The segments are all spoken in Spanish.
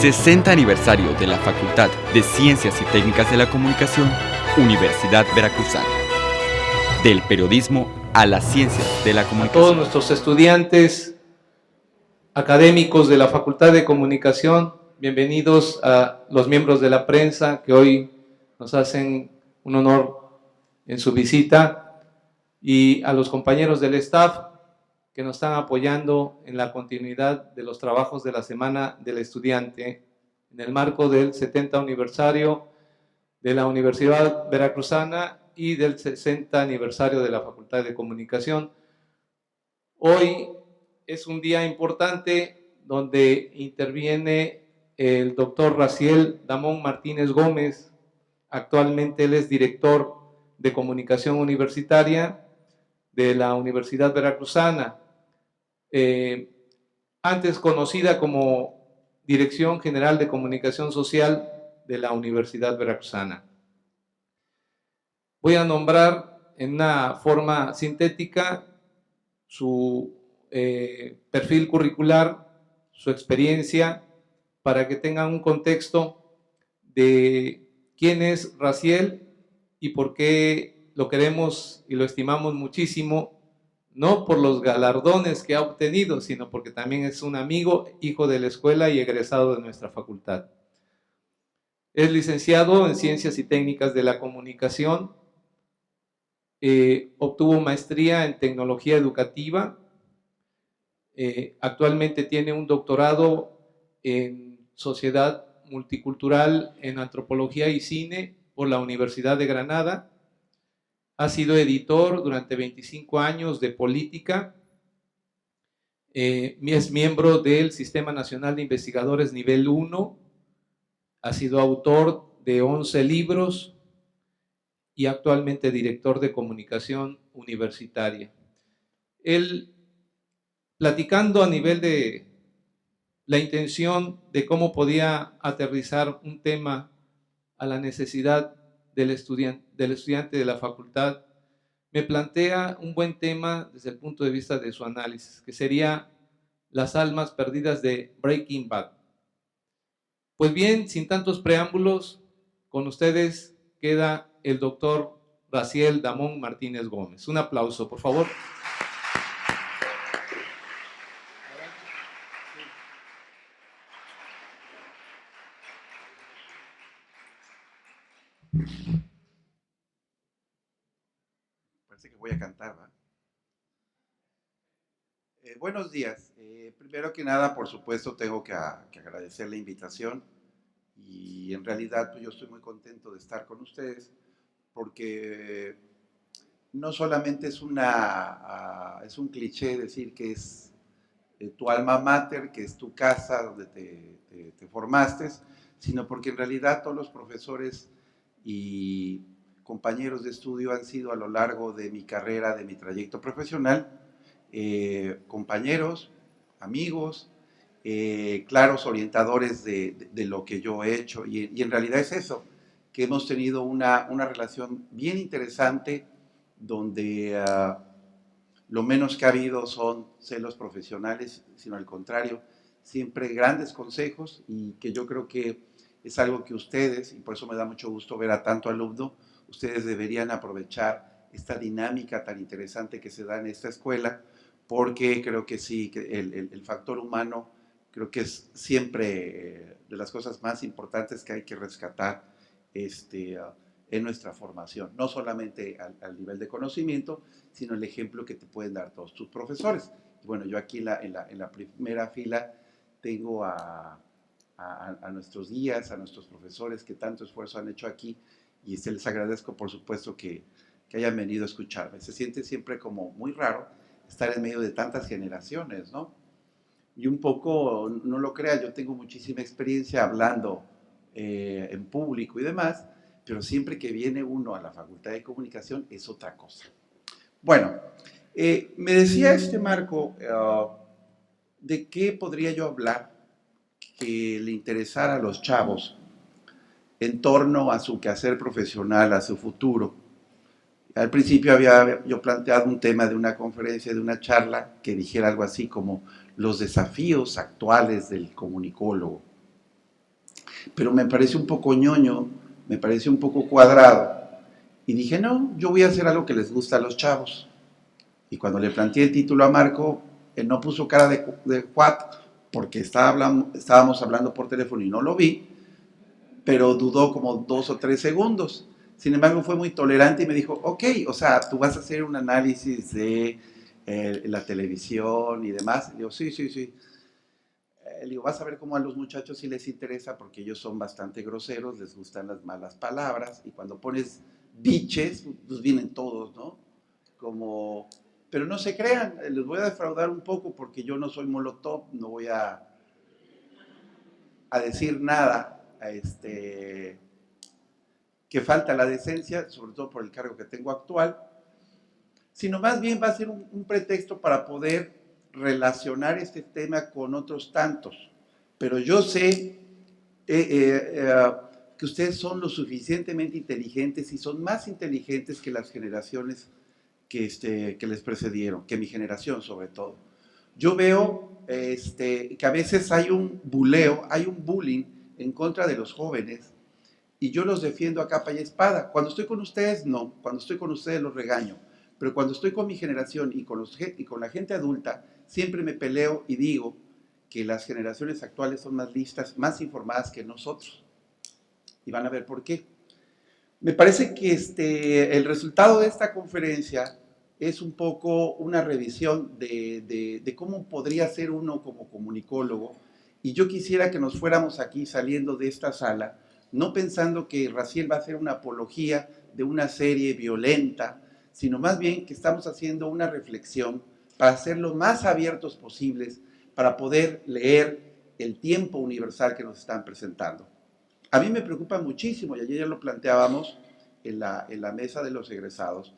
60 aniversario de la Facultad de Ciencias y Técnicas de la Comunicación, Universidad Veracruzana. Del periodismo a las ciencias de la comunicación. A todos nuestros estudiantes académicos de la Facultad de Comunicación, bienvenidos a los miembros de la prensa que hoy nos hacen un honor en su visita, y a los compañeros del staff que nos están apoyando en la continuidad de los trabajos de la Semana del Estudiante en el marco del 70 aniversario de la Universidad Veracruzana y del 60 aniversario de la Facultad de Comunicación. Hoy es un día importante donde interviene el doctor Raziel Damón Martínez Gómez. Actualmente él es director de Comunicación Universitaria de la Universidad Veracruzana, antes conocida como Dirección General de Comunicación Social de la Universidad Veracruzana. Voy a nombrar en una forma sintética su perfil curricular, su experiencia, para que tengan un contexto de quién es Raziel y por qué lo queremos y lo estimamos muchísimo, no por los galardones que ha obtenido, sino porque también es un amigo, hijo de la escuela y egresado de nuestra facultad. Es licenciado en Ciencias y Técnicas de la Comunicación, obtuvo maestría en Tecnología Educativa, actualmente tiene un doctorado en Sociedad Multicultural en Antropología y Cine por la Universidad de Granada. Ha sido editor durante 25 años de Política. Es miembro del Sistema Nacional de Investigadores Nivel 1. Ha sido autor de 11 libros y actualmente director de Comunicación Universitaria. Él, platicando a nivel de la intención de cómo podía aterrizar un tema a la necesidad del estudiante de la facultad, me plantea un buen tema desde el punto de vista de su análisis, que sería las almas perdidas de Breaking Bad. Pues bien, sin tantos preámbulos, con ustedes queda el doctor Raziel Damón Martínez Gómez. Un aplauso, por favor. Parece que voy a cantar, ¿verdad? Buenos días. Primero que nada, por supuesto, tengo que agradecer la invitación y en realidad pues, yo estoy muy contento de estar con ustedes porque no solamente es un cliché decir que es tu alma mater, que es tu casa donde te formaste, sino porque en realidad todos los profesores y compañeros de estudio han sido a lo largo de mi carrera, de mi trayecto profesional, compañeros, amigos, claros orientadores de lo que yo he hecho. Y en realidad es eso, que hemos tenido una relación bien interesante donde lo menos que ha habido son celos profesionales, sino al contrario, siempre grandes consejos, y que yo creo que es algo que ustedes, y por eso me da mucho gusto ver a tanto alumno, ustedes deberían aprovechar esta dinámica tan interesante que se da en esta escuela, porque creo que sí, que el factor humano creo que es siempre de las cosas más importantes que hay que rescatar en nuestra formación, no solamente al nivel de conocimiento, sino el ejemplo que te pueden dar todos tus profesores. Y bueno, yo aquí en la primera fila tengo a nuestros guías, a nuestros profesores que tanto esfuerzo han hecho aquí, y les agradezco por supuesto que hayan venido a escucharme. Se siente siempre como muy raro estar en medio de tantas generaciones, ¿no? Y un poco, no lo creas, yo tengo muchísima experiencia hablando en público y demás, pero siempre que viene uno a la Facultad de Comunicación es otra cosa. Bueno, me decía Marco, ¿de qué podría yo hablar que le interesara a los chavos en torno a su quehacer profesional, a su futuro? Al principio había yo planteado un tema de una conferencia, de una charla, que dijera algo así como los desafíos actuales del comunicólogo. pero me parece un poco ñoño, me parece un poco cuadrado. Y dije, no, yo voy a hacer algo que les gusta a los chavos. Y cuando le planteé el título a Marco, él no puso cara de what, porque estábamos hablando por teléfono y no lo vi, pero dudó como 2 o 3 segundos. Sin embargo, fue muy tolerante y me dijo, ok, o sea, tú vas a hacer un análisis de la televisión y demás. Y digo, sí, sí, sí. Le digo, vas a ver cómo a los muchachos sí les interesa porque ellos son bastante groseros, les gustan las malas palabras y cuando pones biches, pues vienen todos, ¿no? Como, pero no se crean, les voy a defraudar un poco porque yo no soy Molotov, no voy a decir nada que falta la decencia, sobre todo por el cargo que tengo actual, sino más bien va a ser un pretexto para poder relacionar este tema con otros tantos. Pero yo sé que ustedes son lo suficientemente inteligentes y son más inteligentes que las generaciones que les precedieron, que mi generación sobre todo. Yo veo que a veces hay un buleo, hay un bullying en contra de los jóvenes y yo los defiendo a capa y espada. Cuando estoy con ustedes, no. Cuando estoy con ustedes, los regaño. Pero cuando estoy con mi generación y con la gente adulta, siempre me peleo y digo que las generaciones actuales son más listas, más informadas que nosotros. Y van a ver por qué. Me parece que el resultado de esta conferencia es un poco una revisión de cómo podría ser uno como comunicólogo. Y yo quisiera que nos fuéramos aquí saliendo de esta sala, no pensando que Raziel va a hacer una apología de una serie violenta, sino más bien que estamos haciendo una reflexión para ser lo más abiertos posibles, para poder leer el tiempo universal que nos están presentando. A mí me preocupa muchísimo, y ayer ya lo planteábamos en la mesa de los egresados,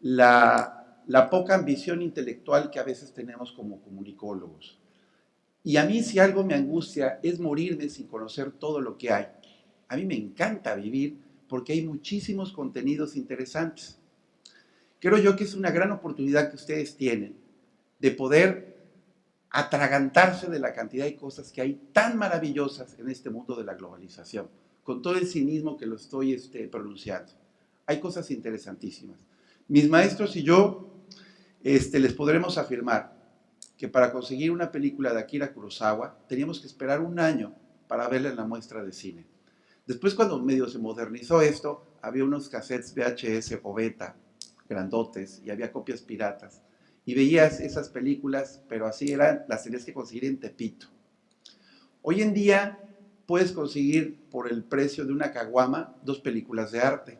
la poca ambición intelectual que a veces tenemos como comunicólogos. Y a mí si algo me angustia es morirme sin conocer todo lo que hay. A mí me encanta vivir porque hay muchísimos contenidos interesantes. Creo yo que es una gran oportunidad que ustedes tienen de poder atragantarse de la cantidad de cosas que hay tan maravillosas en este mundo de la globalización, con todo el cinismo que lo estoy pronunciando. Hay cosas interesantísimas. Mis maestros y yo les podremos afirmar que para conseguir una película de Akira Kurosawa teníamos que esperar 1 año para verla en la muestra de cine. Después, cuando medio se modernizó esto, había unos cassettes VHS o beta grandotes y había copias piratas. Y veías esas películas, pero así eran, las tenías que conseguir en Tepito. Hoy en día puedes conseguir por el precio de una caguama 2 películas de arte.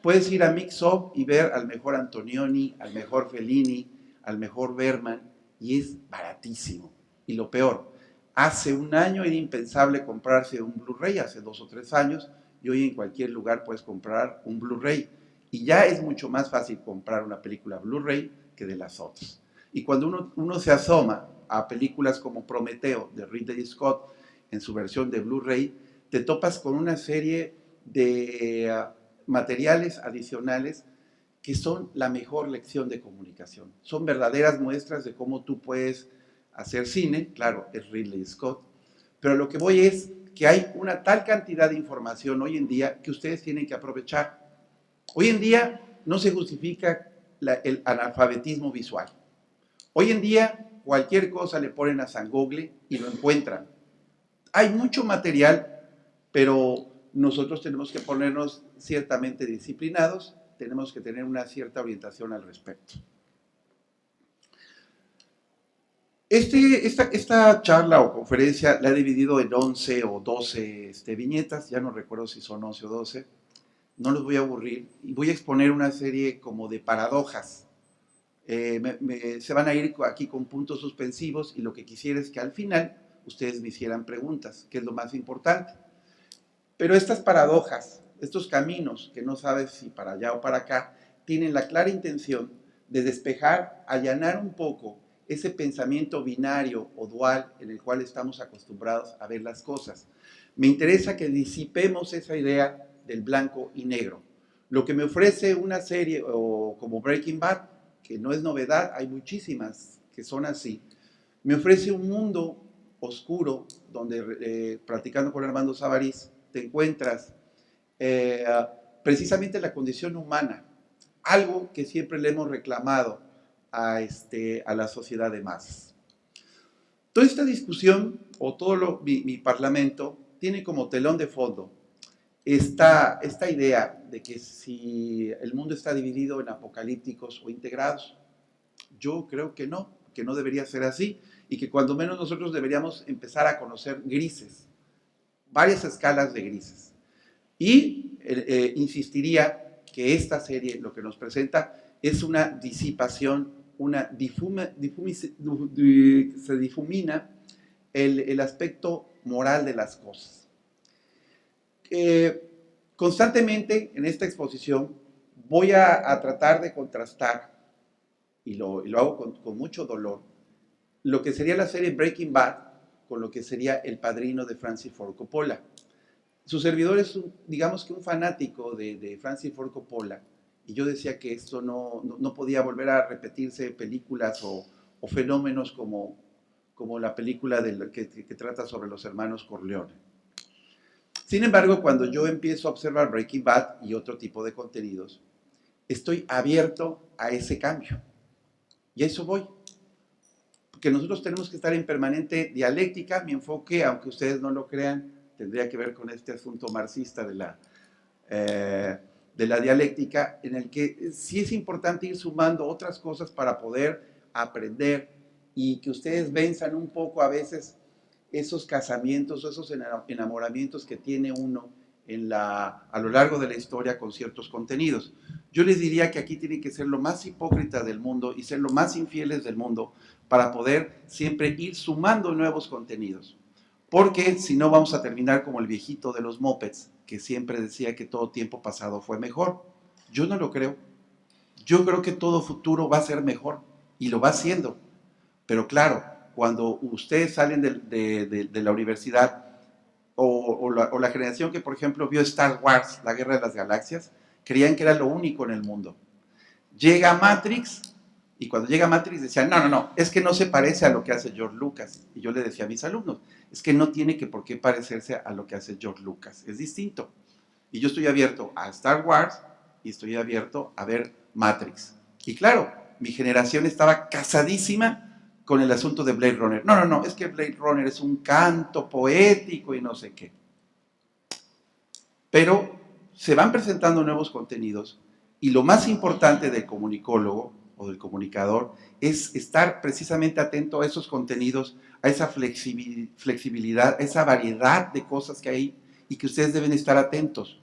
Puedes ir a Mix-Up y ver al mejor Antonioni, al mejor Fellini, al mejor Bergman, y es baratísimo. Y lo peor, hace 1 año era impensable comprarse un Blu-ray, hace 2 o 3 años, y hoy en cualquier lugar puedes comprar un Blu-ray. Y ya es mucho más fácil comprar una película Blu-ray que de las otras. Y cuando uno se asoma a películas como Prometeo, de Ridley Scott, en su versión de Blu-ray, te topas con una serie de materiales adicionales que son la mejor lección de comunicación. Son verdaderas muestras de cómo tú puedes hacer cine, claro, es Ridley Scott, pero lo que voy es que hay una tal cantidad de información hoy en día que ustedes tienen que aprovechar. Hoy en día no se justifica el analfabetismo visual. Hoy en día cualquier cosa le ponen a San Google y lo encuentran. Hay mucho material, pero nosotros tenemos que ponernos ciertamente disciplinados, tenemos que tener una cierta orientación al respecto. Esta charla o conferencia la he dividido en 11 o 12 viñetas, ya no recuerdo si son 11 o 12, no los voy a aburrir, y voy a exponer una serie como de paradojas. Se van a ir aquí con puntos suspensivos y lo que quisiera es que al final ustedes me hicieran preguntas, que es lo más importante. Pero estas paradojas, estos caminos que no sabes si para allá o para acá, tienen la clara intención de despejar, allanar un poco ese pensamiento binario o dual en el cual estamos acostumbrados a ver las cosas. Me interesa que disipemos esa idea del blanco y negro. Lo que me ofrece una serie como Breaking Bad, que no es novedad, hay muchísimas que son así, me ofrece un mundo oscuro, donde platicando con Armando Savarís, te encuentras precisamente la condición humana, algo que siempre le hemos reclamado a la sociedad de masas. Toda esta discusión, o todo mi parlamento, tiene como telón de fondo esta idea de que si el mundo está dividido en apocalípticos o integrados. Yo creo que no debería ser así, y que cuando menos nosotros deberíamos empezar a conocer grises, varias escalas de grises. Y insistiría que esta serie lo que nos presenta es una disipación, se difumina el aspecto moral de las cosas. Constantemente en esta exposición voy a tratar de contrastar, y lo hago con mucho dolor, lo que sería la serie Breaking Bad con lo que sería El Padrino de Francis Ford Coppola. Su servidor es, digamos que un fanático de Francis Ford Coppola, y yo decía que esto no podía volver a repetirse películas o fenómenos como la película que trata sobre los hermanos Corleone. Sin embargo, cuando yo empiezo a observar Breaking Bad y otro tipo de contenidos, estoy abierto a ese cambio. Y a eso voy. Porque nosotros tenemos que estar en permanente dialéctica. Mi enfoque, aunque ustedes no lo crean, tendría que ver con este asunto marxista de la dialéctica, en el que sí es importante ir sumando otras cosas para poder aprender, y que ustedes venzan un poco a veces esos casamientos o esos enamoramientos que tiene uno a lo largo de la historia con ciertos contenidos. Yo les diría que aquí tienen que ser lo más hipócritas del mundo y ser lo más infieles del mundo para poder siempre ir sumando nuevos contenidos. Porque si no vamos a terminar como el viejito de los mopeds, que siempre decía que todo tiempo pasado fue mejor. Yo no lo creo. Yo creo que todo futuro va a ser mejor, y lo va haciendo. Pero claro, cuando ustedes salen de la universidad, o la generación que, por ejemplo, vio Star Wars, la Guerra de las Galaxias, creían que era lo único en el mundo. Llega Matrix, y cuando llega Matrix decían, no, es que no se parece a lo que hace George Lucas. Y yo le decía a mis alumnos, es que no tiene por qué parecerse a lo que hace George Lucas, es distinto. Y yo estoy abierto a Star Wars y estoy abierto a ver Matrix. Y claro, mi generación estaba casadísima con el asunto de Blade Runner. No, es que Blade Runner es un canto poético y no sé qué. Pero se van presentando nuevos contenidos, y lo más importante del comunicólogo o del comunicador es estar precisamente atento a esos contenidos, a esa flexibilidad, a esa variedad de cosas que hay y que ustedes deben estar atentos.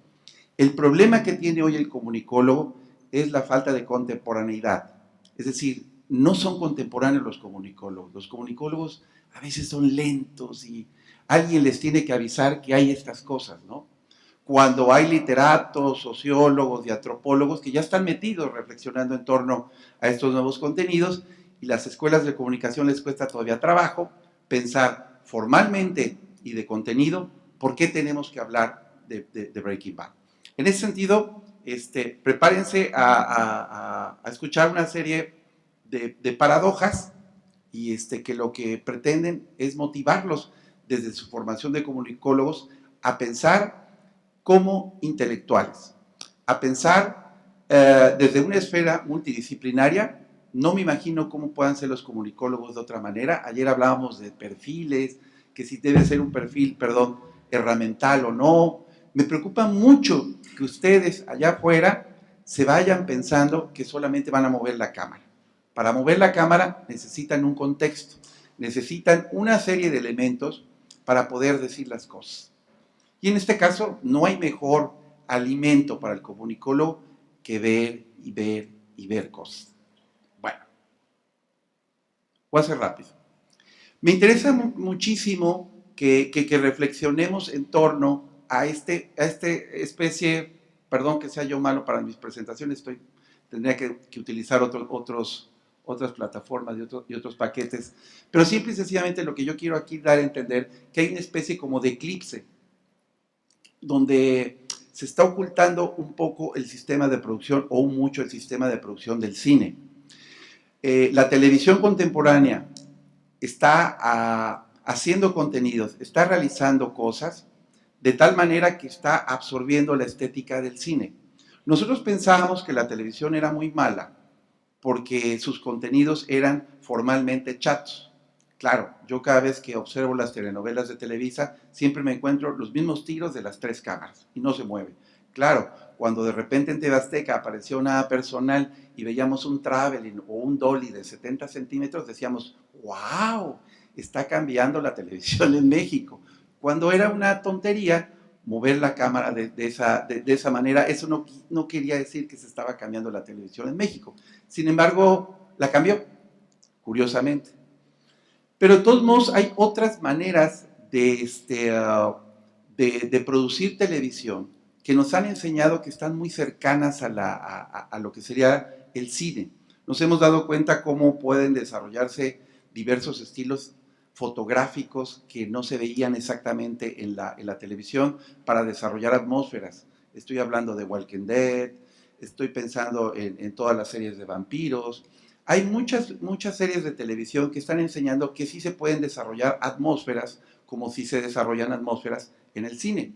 El problema que tiene hoy el comunicólogo es la falta de contemporaneidad. Es decir, no son contemporáneos los comunicólogos. Los comunicólogos a veces son lentos y alguien les tiene que avisar que hay estas cosas, ¿no? Cuando hay literatos, sociólogos y antropólogos que ya están metidos reflexionando en torno a estos nuevos contenidos, y las escuelas de comunicación les cuesta todavía trabajo pensar formalmente y de contenido por qué tenemos que hablar de Breaking Bad. En ese sentido, prepárense a escuchar una serie de paradojas, y que lo que pretenden es motivarlos desde su formación de comunicólogos a pensar como intelectuales, a pensar desde una esfera multidisciplinaria. No me imagino cómo puedan ser los comunicólogos de otra manera. Ayer hablábamos de perfiles, que si debe ser un perfil, herramental o no. Me preocupa mucho que ustedes allá afuera se vayan pensando que solamente van a mover la cámara. Para mover la cámara necesitan un contexto, necesitan una serie de elementos para poder decir las cosas. Y en este caso no hay mejor alimento para el comunicólogo que ver y ver y ver cosas. Bueno, voy a ser rápido. Me interesa muchísimo que reflexionemos en torno a esta especie, perdón que sea yo malo para mis presentaciones, tendría que utilizar otras plataformas y otros paquetes, pero simple y sencillamente lo que yo quiero aquí dar a entender que hay una especie como de eclipse, donde se está ocultando un poco el sistema de producción, o mucho el sistema de producción del cine. La televisión contemporánea está haciendo contenidos, está realizando cosas de tal manera que está absorbiendo la estética del cine. Nosotros pensábamos que la televisión era muy mala porque sus contenidos eran formalmente chatos. Claro, yo cada vez que observo las telenovelas de Televisa, siempre me encuentro los mismos tiros de las 3 cámaras y no se mueve. Claro, cuando de repente en TV Azteca apareció nada personal y veíamos un traveling o un dolly de 70 centímetros, decíamos, ¡wow! Está cambiando la televisión en México. Cuando era una tontería mover la cámara de esa manera, eso no quería decir que se estaba cambiando la televisión en México. Sin embargo, la cambió, curiosamente. Pero de todos modos hay otras maneras de producir televisión que nos han enseñado que están muy cercanas a lo que sería el cine. Nos hemos dado cuenta cómo pueden desarrollarse diversos estilos fotográficos que no se veían exactamente en la televisión para desarrollar atmósferas. Estoy hablando de Walking Dead, estoy pensando en todas las series de vampiros. Hay muchas series de televisión que están enseñando que sí se pueden desarrollar atmósferas como si se desarrollan atmósferas en el cine.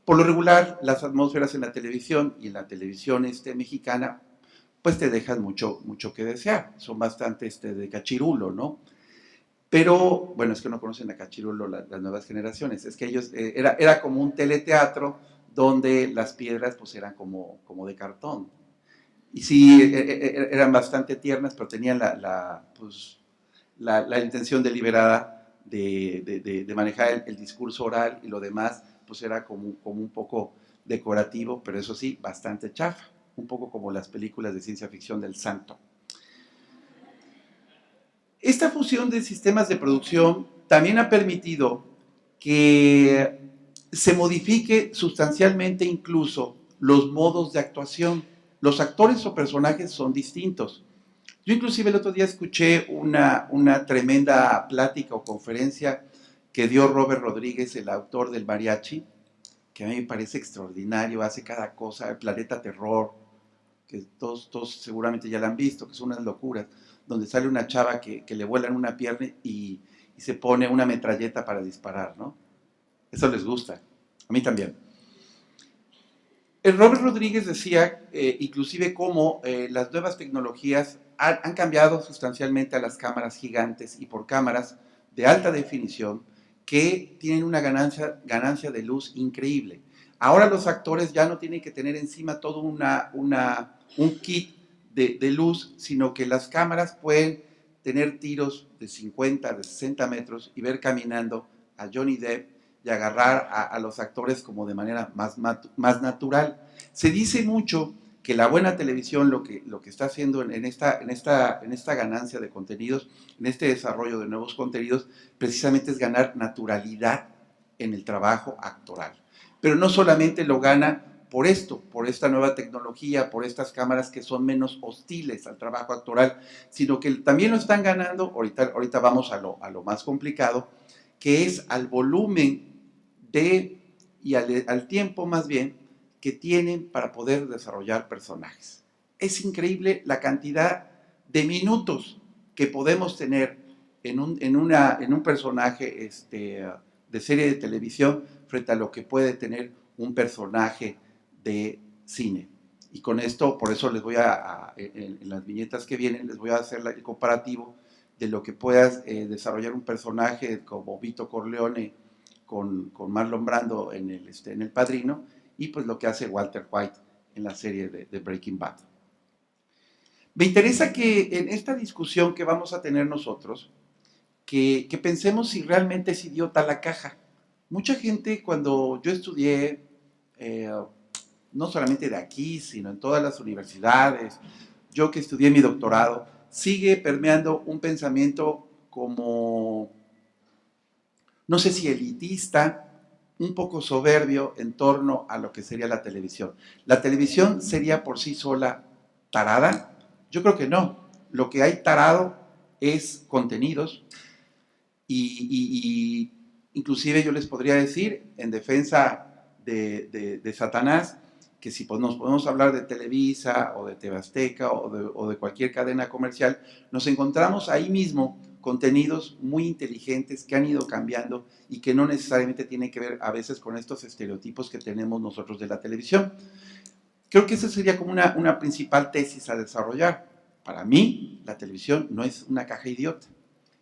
Por lo regular, las atmósferas en la televisión y en la televisión mexicana, pues te dejan mucho que desear. Son bastante de cachirulo, ¿no? Pero, bueno, es que no conocen a cachirulo las nuevas generaciones. Es que ellos, era como un teleteatro donde las piedras pues eran como de cartón. Y sí, eran bastante tiernas, pero tenían la intención deliberada de manejar el discurso oral, y lo demás pues era como un poco decorativo, pero eso sí, bastante chafa, un poco como las películas de ciencia ficción del Santo. Esta fusión de sistemas de producción también ha permitido que se modifique sustancialmente incluso los modos de actuación. Los actores o personajes son distintos. Yo inclusive el otro día escuché una tremenda plática o conferencia que dio Robert Rodríguez, el autor del mariachi, que a mí me parece extraordinario, hace cada cosa, el Planeta Terror, que todos seguramente ya la han visto, que son unas locuras, donde sale una chava que le vuelan una pierna y se pone una metralleta para disparar, ¿no? Eso les gusta, a mí también. El Robert Rodríguez decía inclusive cómo las nuevas tecnologías han cambiado sustancialmente a las cámaras gigantes y por cámaras de alta definición que tienen una ganancia de luz increíble. Ahora los actores ya no tienen que tener encima todo un kit de luz, sino que las cámaras pueden tener tiros de 50, de 60 metros y ver caminando a Johnny Depp y agarrar a los actores como de manera más natural. Se dice mucho que la buena televisión lo que está haciendo en esta ganancia de contenidos, en este desarrollo de nuevos contenidos, precisamente es ganar naturalidad en el trabajo actoral. Pero no solamente lo gana por esta nueva tecnología, por estas cámaras que son menos hostiles al trabajo actoral, sino que también lo están ganando, ahorita vamos a lo más complicado, que es al volumen y al tiempo más bien que tienen para poder desarrollar personajes. Es increíble la cantidad de minutos que podemos tener en un personaje de serie de televisión frente a lo que puede tener un personaje de cine. Y con esto, por eso les voy en las viñetas que vienen, les voy a hacer el comparativo de lo que puedas desarrollar un personaje como Vito Corleone con Marlon Brando en el Padrino, y pues lo que hace Walter White en la serie de Breaking Bad. Me interesa que en esta discusión que vamos a tener nosotros, que pensemos si realmente es idiota la caja. Mucha gente, cuando yo estudié, no solamente de aquí, sino en todas las universidades, yo que estudié mi doctorado, sigue permeando un pensamiento como, no sé si elitista, un poco soberbio en torno a lo que sería la televisión. ¿La televisión sería por sí sola tarada? Yo creo que no. Lo que hay tarado es contenidos y inclusive yo les podría decir, en defensa de Satanás, que si nos podemos hablar de Televisa o de TV Azteca o de cualquier cadena comercial, nos encontramos ahí mismo contenidos muy inteligentes que han ido cambiando y que no necesariamente tienen que ver a veces con estos estereotipos que tenemos nosotros de la televisión. Creo que esa sería como una principal tesis a desarrollar. Para mí, la televisión no es una caja idiota.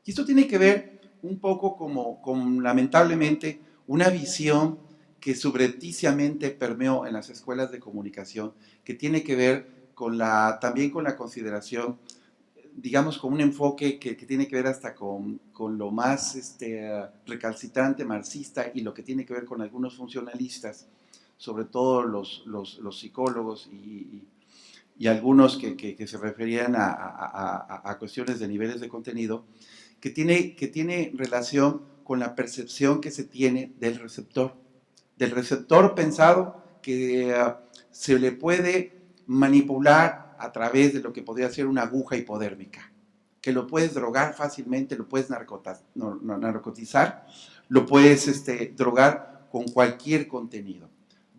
Y esto tiene que ver un poco como lamentablemente, una visión que subrepticiamente permeó en las escuelas de comunicación, que tiene que ver también con la consideración, digamos, con un enfoque que tiene que ver hasta con lo más recalcitrante marxista y lo que tiene que ver con algunos funcionalistas, sobre todo los psicólogos y algunos que se referían a cuestiones de niveles de contenido, que tiene relación con la percepción que se tiene del receptor pensado que se le puede manipular a través de lo que podría ser una aguja hipodérmica, que lo puedes drogar fácilmente, lo puedes narcotizar, lo puedes drogar con cualquier contenido.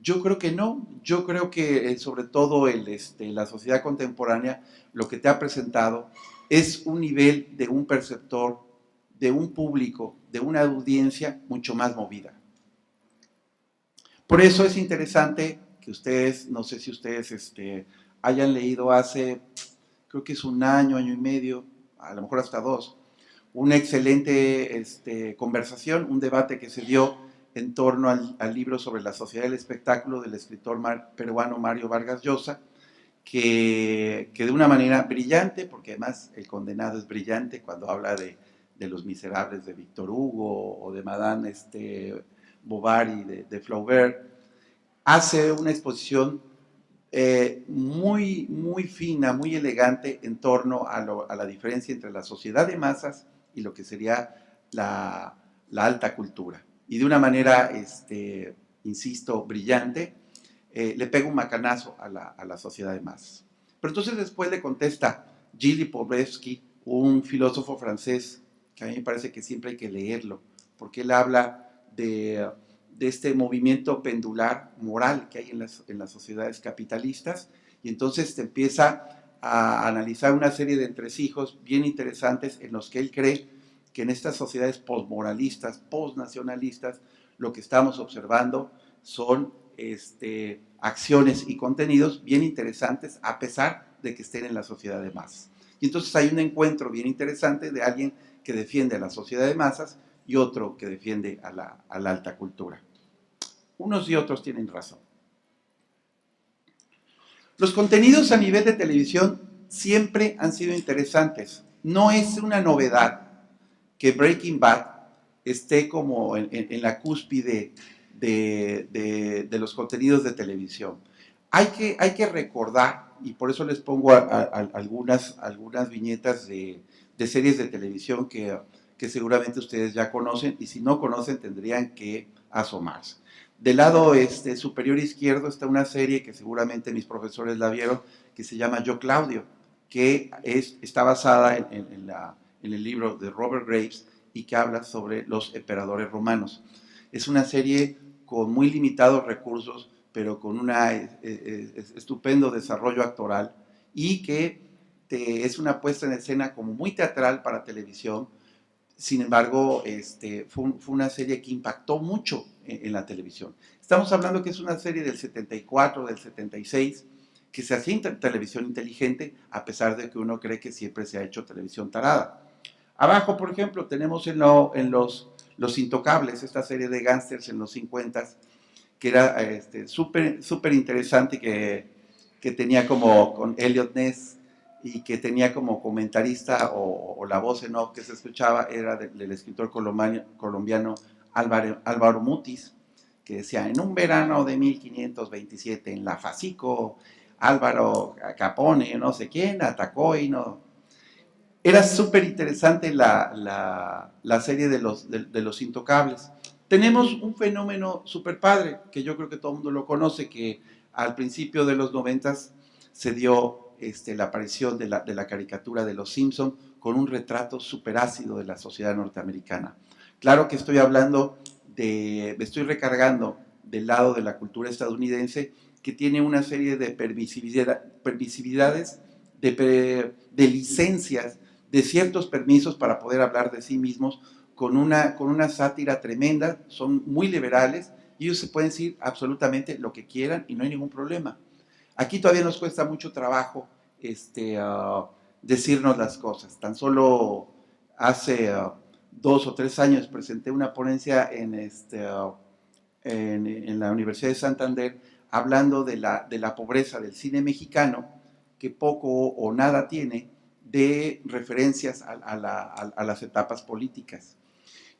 Yo creo que no, yo creo que sobre todo la sociedad contemporánea lo que te ha presentado es un nivel de un perceptor, de un público, de una audiencia mucho más movida. Por eso es interesante que ustedes, no sé si ustedes hayan leído hace, creo que es un año y medio, a lo mejor hasta 2, una excelente conversación, un debate que se dio en torno al libro sobre la sociedad del espectáculo del escritor peruano Mario Vargas Llosa, que de una manera brillante, porque además el condenado es brillante cuando habla de Los Miserables de Víctor Hugo o de Madame Bovary de Flaubert, hace una exposición muy, muy fina, muy elegante en torno a la diferencia entre la sociedad de masas y lo que sería la alta cultura. Y de una manera, insisto, brillante, le pega un macanazo a la sociedad de masas. Pero entonces después le contesta Gilles Lipovetsky, un filósofo francés, que a mí me parece que siempre hay que leerlo, porque él habla de este movimiento pendular moral que hay en las sociedades capitalistas, y entonces te empieza a analizar una serie de entresijos bien interesantes en los que él cree que en estas sociedades postmoralistas, postnacionalistas, lo que estamos observando son acciones y contenidos bien interesantes a pesar de que estén en la sociedad de masas. Y entonces hay un encuentro bien interesante de alguien que defiende a la sociedad de masas y otro que defiende a la alta cultura. Unos y otros tienen razón. Los contenidos a nivel de televisión siempre han sido interesantes. No es una novedad que Breaking Bad esté como en la cúspide de los contenidos de televisión. Hay que recordar, y por eso les pongo algunas viñetas de series de televisión que seguramente ustedes ya conocen, y si no conocen tendrían que asomarse. Del lado superior izquierdo está una serie que seguramente mis profesores la vieron, que se llama Yo Claudio, que está basada en el libro de Robert Graves y que habla sobre los emperadores romanos. Es una serie con muy limitados recursos, pero con un estupendo desarrollo actoral y que es una puesta en escena como muy teatral para televisión. Sin embargo, fue una serie que impactó mucho en la televisión. Estamos hablando que es una serie del 74, del 76, que se hacía en televisión inteligente, a pesar de que uno cree que siempre se ha hecho televisión tarada. Abajo, por ejemplo, tenemos en Los Intocables, esta serie de gángsters en los 50, que era súper interesante, que tenía como con Elliot Ness, y que tenía como comentarista o la voz en off que se escuchaba era del escritor colombiano Álvaro Mutis, que decía: en un verano de 1527 en la Fasico, Álvaro Capone, no sé quién, atacó y no... Era súper interesante la serie de los Intocables. Tenemos un fenómeno súper padre, que yo creo que todo el mundo lo conoce, que al principio de los 90 se dio la aparición de la caricatura de Los Simpson con un retrato súper ácido de la sociedad norteamericana. Claro que estoy hablando me estoy recargando del lado de la cultura estadounidense, que tiene una serie de permisividades, de licencias, de ciertos permisos para poder hablar de sí mismos con una sátira tremenda, son muy liberales y ellos se pueden decir absolutamente lo que quieran y no hay ningún problema. Aquí todavía nos cuesta mucho trabajo decirnos las cosas. Tan solo hace 2 o 3 años presenté una ponencia en la Universidad de Santander hablando de la pobreza del cine mexicano, que poco o nada tiene de referencias a las etapas políticas.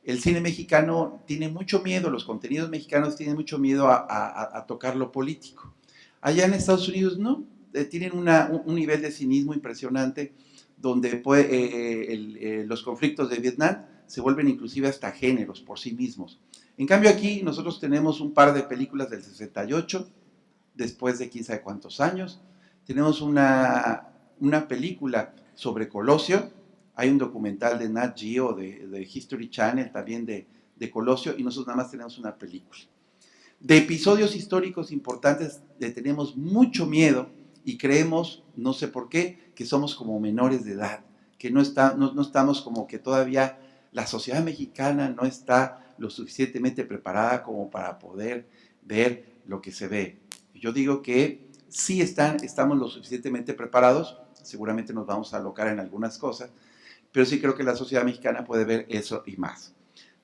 El cine mexicano tiene mucho miedo, los contenidos mexicanos tienen mucho miedo a tocar lo político. Allá en Estados Unidos no, tienen un nivel de cinismo impresionante donde los conflictos de Vietnam se vuelven inclusive hasta géneros por sí mismos. En cambio aquí nosotros tenemos un par de películas del 68, después de quién sabe cuántos años. Tenemos una película sobre Colosio, hay un documental de Nat Geo, de History Channel también de Colosio, y nosotros nada más tenemos una película. De episodios históricos importantes le tenemos mucho miedo y creemos, no sé por qué, que somos como menores de edad, que no estamos como que todavía la sociedad mexicana no está lo suficientemente preparada como para poder ver lo que se ve. Yo digo que sí estamos lo suficientemente preparados, seguramente nos vamos a alocar en algunas cosas, pero sí creo que la sociedad mexicana puede ver eso y más.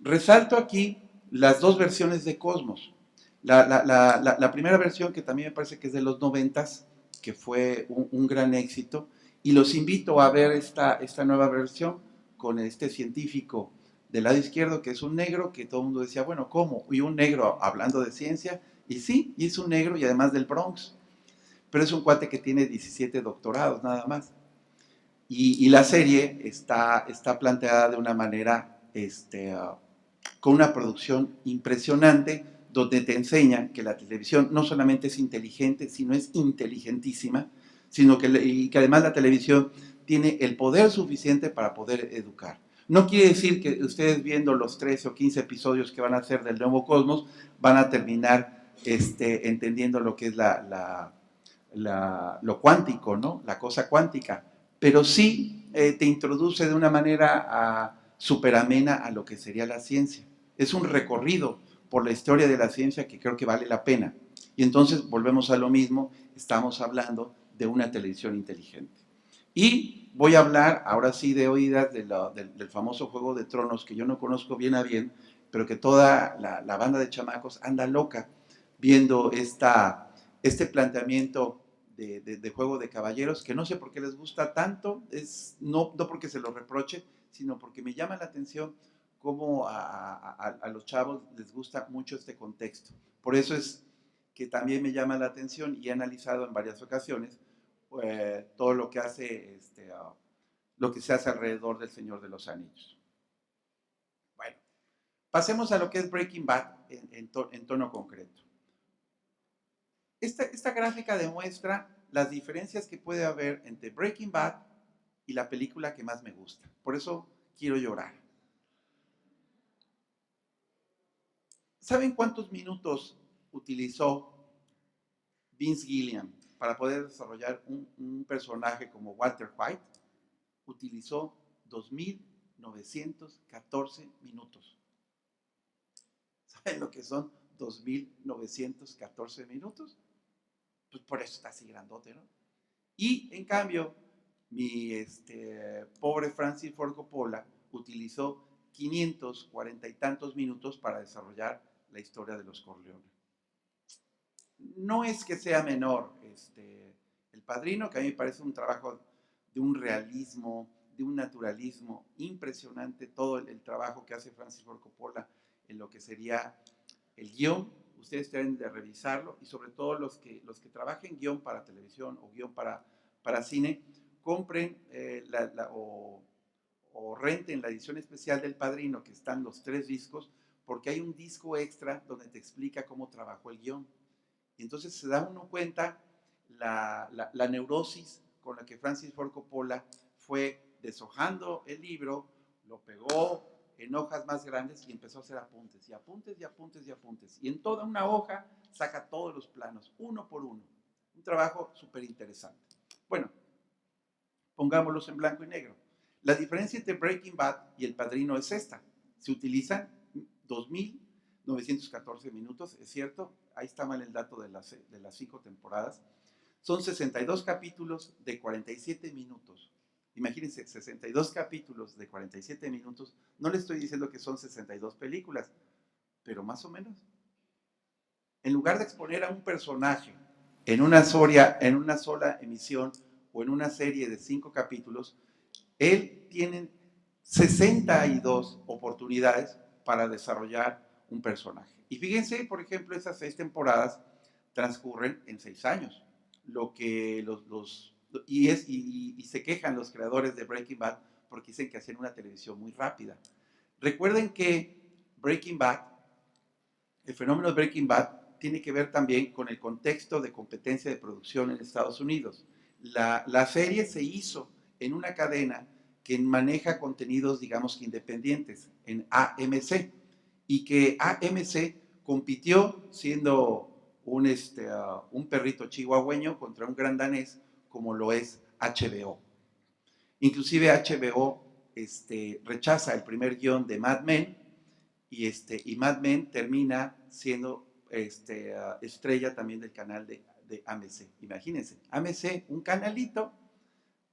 Resalto aquí las dos versiones de Cosmos. La primera versión, que también me parece que es de los 90s, que fue un gran éxito, y los invito a ver esta nueva versión con este científico del lado izquierdo, que es un negro, que todo el mundo decía, bueno, ¿cómo? Y un negro hablando de ciencia, y sí, y es un negro, y además del Bronx, pero es un cuate que tiene 17 doctorados nada más. Y la serie está planteada de una manera, con una producción impresionante, donde te enseñan que la televisión no solamente es inteligente, sino es inteligentísima, sino que además la televisión tiene el poder suficiente para poder educar. No quiere decir que ustedes viendo los 13 o 15 episodios que van a hacer del nuevo Cosmos, van a terminar entendiendo lo que es lo cuántico, ¿no? La cosa cuántica, pero sí te introduce de una manera súper amena a lo que sería la ciencia. Es un recorrido por la historia de la ciencia que creo que vale la pena. Y entonces volvemos a lo mismo, estamos hablando de una televisión inteligente. Y voy a hablar ahora sí de oídas del famoso Juego de Tronos, que yo no conozco bien a bien, pero que toda la banda de chamacos anda loca viendo este planteamiento de Juego de Caballeros, que no sé por qué les gusta tanto, no porque se lo reproche, sino porque me llama la atención cómo a los chavos les gusta mucho este contexto. Por eso es que también me llama la atención y he analizado en varias ocasiones todo lo que hace lo que se hace alrededor del Señor de los Anillos. Bueno, pasemos a lo que es Breaking Bad en tono concreto. Esta gráfica demuestra las diferencias que puede haber entre Breaking Bad y la película que más me gusta. Por eso quiero llorar. ¿Saben cuántos minutos utilizó Vince Gilligan para poder desarrollar un personaje como Walter White? Utilizó 2.914 minutos. ¿Saben lo que son 2.914 minutos? Pues por eso está así grandote, ¿no? Y en cambio, mi pobre Francis Ford Coppola utilizó 540 y tantos minutos para desarrollar la historia de los Corleone. No es que sea menor El Padrino, que a mí me parece un trabajo de un realismo, de un naturalismo impresionante, todo el trabajo que hace Francis Ford Coppola en lo que sería el guión. Ustedes deben de revisarlo, y sobre todo los que trabajen guión para televisión o guión para cine, compren o renten la edición especial del Padrino, que están los 3 discos, porque hay un disco extra donde te explica cómo trabajó el guión. Y entonces se da uno cuenta la neurosis con la que Francis Ford Coppola fue deshojando el libro, lo pegó en hojas más grandes y empezó a hacer apuntes, y apuntes, y apuntes, y apuntes. Y en toda una hoja saca todos los planos, uno por uno. Un trabajo súper interesante. Bueno, pongámoslos en blanco y negro. La diferencia entre Breaking Bad y El Padrino es esta. Se utilizan 2.914 minutos, es cierto, ahí está mal el dato de las 5 temporadas. Son 62 capítulos de 47 minutos. Imagínense, 62 capítulos de 47 minutos. No le estoy diciendo que son 62 películas, pero más o menos. En lugar de exponer a un personaje en una sola emisión o en una serie de 5 capítulos, él tiene 62 oportunidades para desarrollar un personaje. Y fíjense, por ejemplo, esas 6 temporadas transcurren en 6 años. Lo que y se quejan los creadores de Breaking Bad porque dicen que hacen una televisión muy rápida. Recuerden que Breaking Bad, el fenómeno de Breaking Bad tiene que ver también con el contexto de competencia de producción en Estados Unidos. La serie se hizo en una cadena que maneja contenidos, digamos que independientes, en AMC, y que AMC compitió siendo un perrito chihuahueño contra un gran danés como lo es HBO. Inclusive HBO rechaza el primer guión de Mad Men y Mad Men termina siendo estrella también del canal de AMC. Imagínense, AMC, un canalito,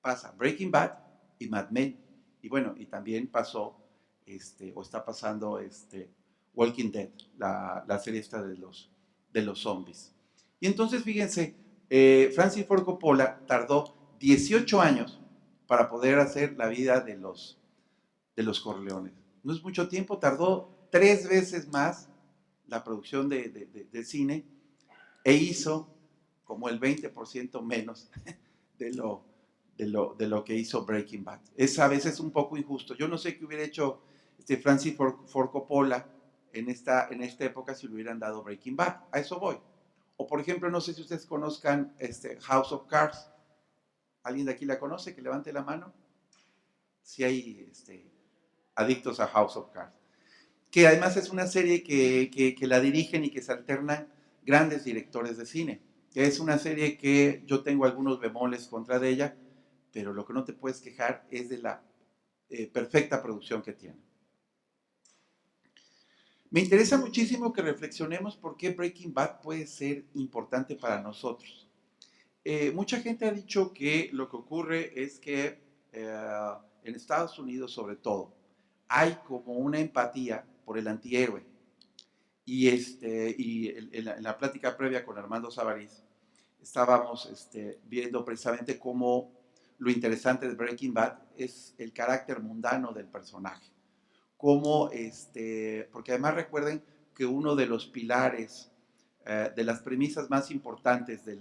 pasa Breaking Bad y Mad Men. Y bueno, y también pasó, o está pasando Walking Dead, la serie esta de los zombies. Y entonces, fíjense, Francis Ford Coppola tardó 18 años para poder hacer la vida de los Corleones. No es mucho tiempo, tardó 3 veces más la producción de cine e hizo como el 20% menos de lo que hizo Breaking Bad. Es a veces un poco injusto. Yo no sé qué hubiera hecho Francis Ford Coppola en esta época si le hubieran dado Breaking Bad. A eso voy. O por ejemplo, no sé si ustedes conozcan House of Cards. ¿Alguien de aquí la conoce? Que levante la mano. Si hay adictos a House of Cards. Que además es una serie que la dirigen y que se alternan grandes directores de cine. Es una serie que yo tengo algunos bemoles contra de ella, pero lo que no te puedes quejar es de la perfecta producción que tiene. Me interesa muchísimo que reflexionemos por qué Breaking Bad puede ser importante para nosotros. Mucha gente ha dicho que lo que ocurre es que en Estados Unidos sobre todo hay como una empatía por el antihéroe. Y en la plática previa con Armando Savariz estábamos viendo precisamente cómo lo interesante de Breaking Bad es el carácter mundano del personaje. Cómo, porque además recuerden que uno de los pilares, de las premisas más importantes de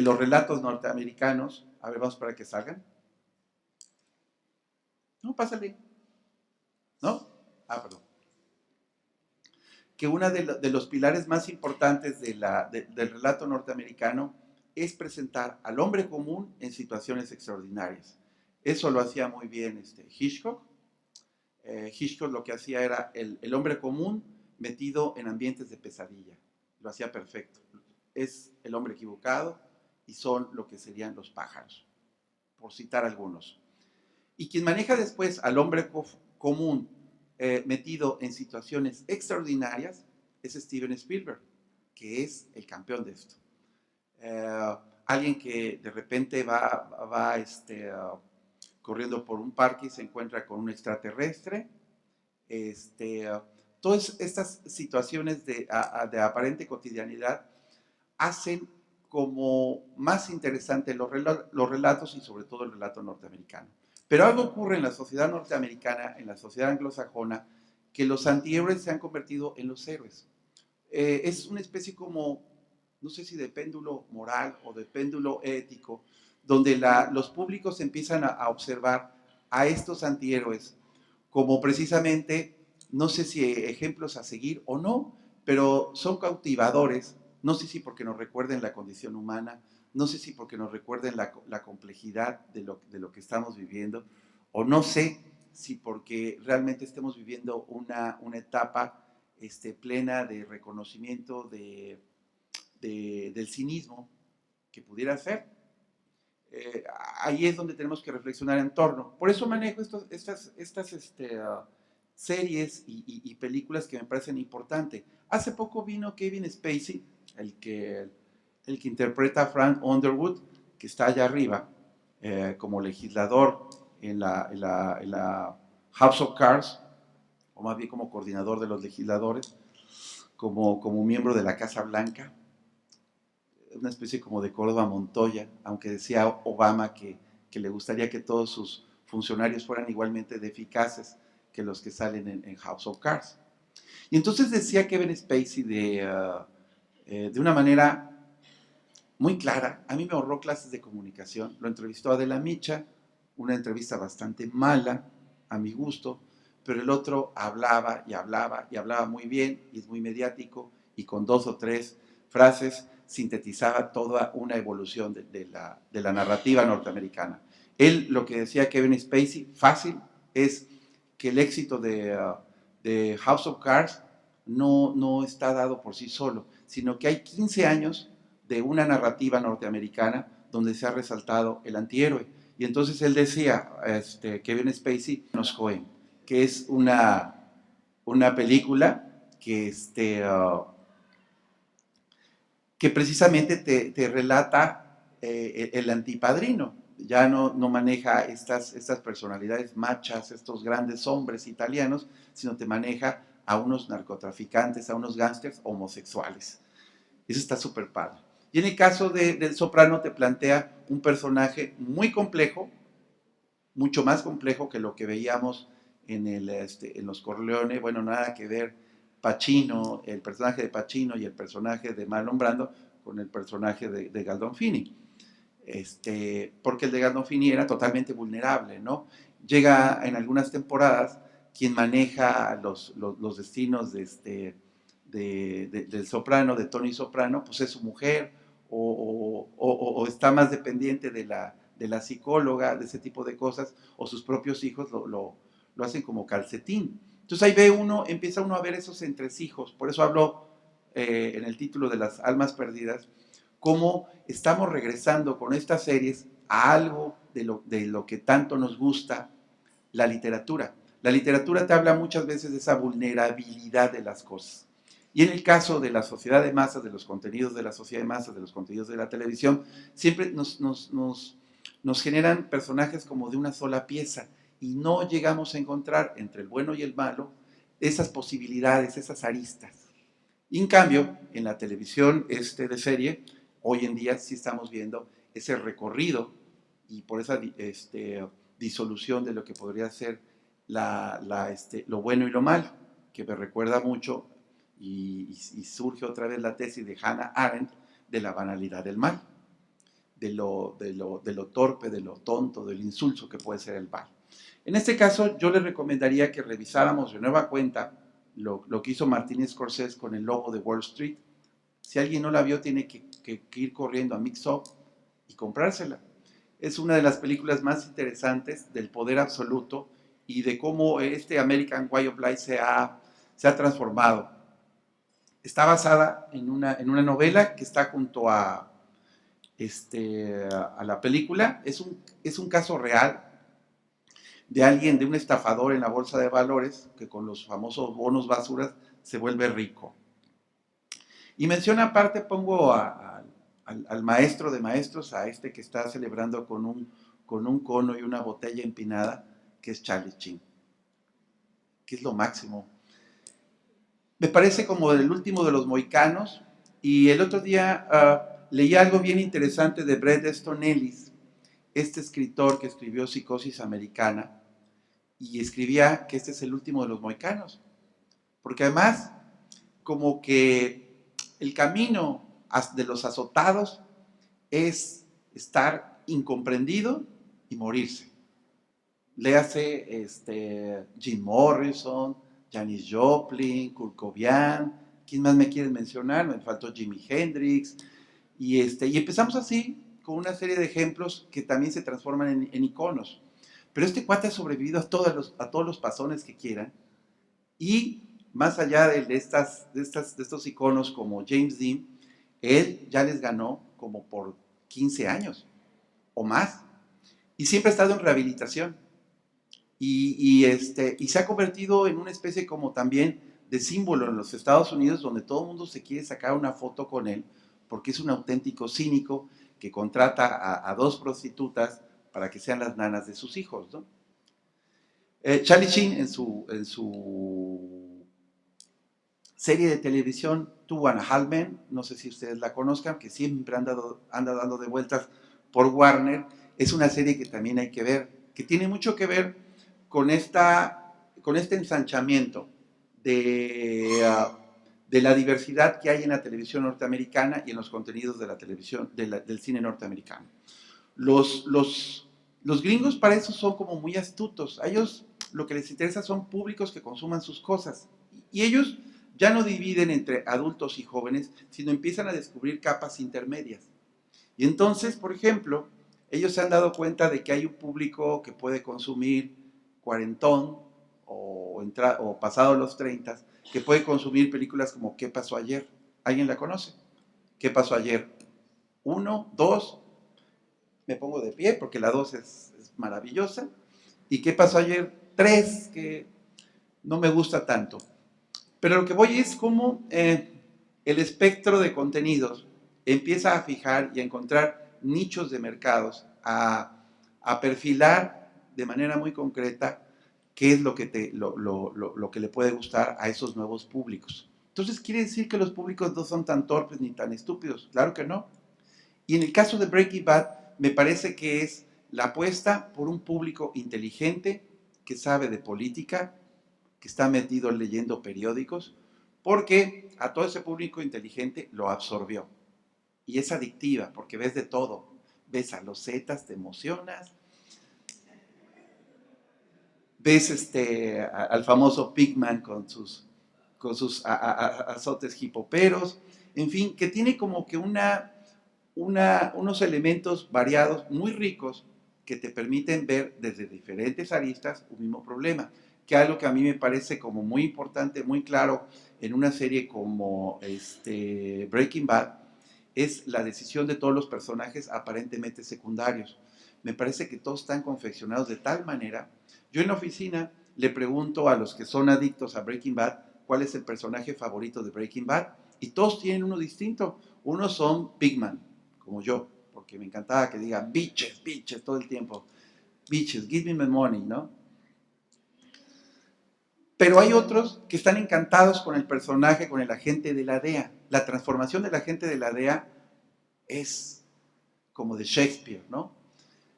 los relatos norteamericanos, a ver, vamos para que salgan. No, pásale. ¿No? Ah, perdón. Que uno de los pilares más importantes del relato norteamericano es presentar al hombre común en situaciones extraordinarias. Eso lo hacía muy bien Hitchcock. Hitchcock lo que hacía era el hombre común metido en ambientes de pesadilla. Lo hacía perfecto. Es el hombre equivocado y son lo que serían los pájaros, por citar algunos. Y quien maneja después al hombre común metido en situaciones extraordinarias es Steven Spielberg, que es el campeón de esto. Alguien que de repente va corriendo por un parque y se encuentra con un extraterrestre. Todas estas situaciones de aparente cotidianidad hacen como más interesantes los relatos y sobre todo el relato norteamericano. Pero algo ocurre en la sociedad norteamericana, en la sociedad anglosajona, que los antihéroes se han convertido en los héroes. Es una especie como, no sé si de péndulo moral o de péndulo ético, donde los públicos empiezan a observar a estos antihéroes como precisamente, no sé si ejemplos a seguir o no, pero son cautivadores, no sé si porque nos recuerden la condición humana, no sé si porque nos recuerden la complejidad de lo que estamos viviendo, o no sé si porque realmente estemos viviendo una etapa plena de reconocimiento del cinismo que pudiera ser. ahí es donde tenemos que reflexionar en torno. Por eso manejo estas series y películas que me parecen importantes. Hace poco vino Kevin Spacey, el que interpreta a Frank Underwood, que está allá arriba, como legislador en la House of Cards, o más bien como coordinador de los legisladores, como miembro de la Casa Blanca, una especie como de Córdoba Montoya, aunque decía Obama que le gustaría que todos sus funcionarios fueran igualmente de eficaces que los que salen en House of Cards. Y entonces decía Kevin Spacey de una manera muy clara. A mí me ahorró clases de comunicación. Lo entrevistó Adela Micha, una entrevista bastante mala, a mi gusto, pero el otro hablaba y hablaba y hablaba muy bien, y es muy mediático, y con 2 o 3 frases sintetizaba toda una evolución de la narrativa norteamericana. Él, lo que decía Kevin Spacey, fácil, es que el éxito de House of Cards no está dado por sí solo, sino que hay 15 años de una narrativa norteamericana donde se ha resaltado el antihéroe. Y entonces él decía, Kevin Spacey, Cohen, que es una película que, que precisamente te relata el antipadrino. Ya no maneja estas personalidades machas, estos grandes hombres italianos, sino te maneja a unos narcotraficantes, a unos gángsters homosexuales. Eso está súper padre. Y en el caso del Soprano te plantea un personaje muy complejo, mucho más complejo que lo que veíamos en los Corleone. Bueno, nada que ver Pacino, el personaje de Pacino y el personaje de Marlon Brando con el personaje de Gandolfini. Porque el de Gandolfini era totalmente vulnerable, ¿no? Llega en algunas temporadas quien maneja los destinos del Soprano, de Tony Soprano, pues es su mujer, o está más dependiente de la psicóloga, de ese tipo de cosas, o sus propios hijos lo hacen como calcetín. Entonces ahí empieza uno a ver esos entresijos. Por eso hablo en el título de Las Almas Perdidas, cómo estamos regresando con estas series a algo de lo que tanto nos gusta, la literatura. La literatura te habla muchas veces de esa vulnerabilidad de las cosas. Y en el caso de la sociedad de masas, de los contenidos de la sociedad de masas, de los contenidos de la televisión, siempre nos generan personajes como de una sola pieza, y no llegamos a encontrar entre el bueno y el malo esas posibilidades, esas aristas. Y en cambio, en la televisión de serie, hoy en día sí estamos viendo ese recorrido, y por esa disolución de lo que podría ser lo bueno y lo malo, que me recuerda mucho, y surge otra vez la tesis de Hannah Arendt de la banalidad del mal, de lo torpe, de lo tonto, del insulso que puede ser el mal. En este caso, yo les recomendaría que revisáramos de nueva cuenta lo que hizo Martin Scorsese con El Lobo de Wall Street. Si alguien no la vio, tiene que ir corriendo a Mix Up y comprársela. Es una de las películas más interesantes del poder absoluto y de cómo American Way of Life se ha transformado. Está basada en una novela que está junto a la película. Es un caso real de un estafador en la bolsa de valores que con los famosos bonos basuras se vuelve rico. Y menciona aparte, pongo al maestro de maestros, a que está celebrando con un cono y una botella empinada, que es Charlie Sheen, que es lo máximo. Me parece como el último de los mohicanos. Y el otro día leí algo bien interesante de Bret Easton Ellis, escritor que escribió Psicosis Americana, y escribía que este es el último de los mohicanos, porque además como que el camino de los azotados es estar incomprendido y morirse. Léase Jim Morrison, Janis Joplin, Kurt Cobain, ¿quién más me quieren mencionar? Me faltó Jimi Hendrix, y empezamos así con una serie de ejemplos que también se transforman en iconos. Pero cuate ha sobrevivido a todos los pasones que quieran, y más allá de estos iconos como James Dean, él ya les ganó como por 15 años. o más, y siempre ha estado en rehabilitación. Y se ha convertido en una especie como también de símbolo en los Estados Unidos, donde todo el mundo se quiere sacar una foto con él, porque es un auténtico cínico que contrata a dos prostitutas para que sean las nanas de sus hijos, ¿no? Charlie Sheen en su serie de televisión Two and a Half Men, no sé si ustedes la conozcan, que siempre anda dando de vueltas por Warner, es una serie que también hay que ver, que tiene mucho que ver con este ensanchamiento de la diversidad que hay en la televisión norteamericana y en los contenidos de la televisión, del cine norteamericano. Los gringos para eso son como muy astutos. A ellos lo que les interesa son públicos que consuman sus cosas. Y ellos ya no dividen entre adultos y jóvenes, sino empiezan a descubrir capas intermedias. Y entonces, por ejemplo, ellos se han dado cuenta de que hay un público que puede consumir cuarentón o pasado los 30, que puede consumir películas como ¿Qué pasó ayer? ¿Alguien la conoce? ¿Qué pasó ayer? 1, 2, me pongo de pie porque la 2 es maravillosa. ¿Y qué pasó ayer? 3, que no me gusta tanto. Pero lo que voy es cómo el espectro de contenidos empieza a fijar y a encontrar nichos de mercados, a perfilar de manera muy concreta qué es lo que, lo que le puede gustar a esos nuevos públicos. Entonces, ¿quiere decir que los públicos no son tan torpes ni tan estúpidos? Claro que no. Y en el caso de Breaking Bad, me parece que es la apuesta por un público inteligente, que sabe de política, que está metido leyendo periódicos, porque a todo ese público inteligente lo absorbió. Y es adictiva, porque ves de todo. Ves a los Zetas, te emocionas. Ves al famoso Pigman con sus azotes hipoperos. En fin, que tiene como que unos elementos variados, muy ricos, que te permiten ver desde diferentes aristas un mismo problema. Que algo que a mí me parece como muy importante, muy claro en una serie como Breaking Bad, es la decisión de todos los personajes aparentemente secundarios. Me parece que todos están confeccionados de tal manera. Yo en la oficina le pregunto a los que son adictos a Breaking Bad cuál es el personaje favorito de Breaking Bad, y todos tienen uno distinto. Unos son Pigman, como yo, porque me encantaba que diga bitches, bitches todo el tiempo. Bitches, give me my money, ¿no? Pero hay otros que están encantados con el personaje, con el agente de la DEA. La transformación del agente de la DEA es como de Shakespeare, ¿no?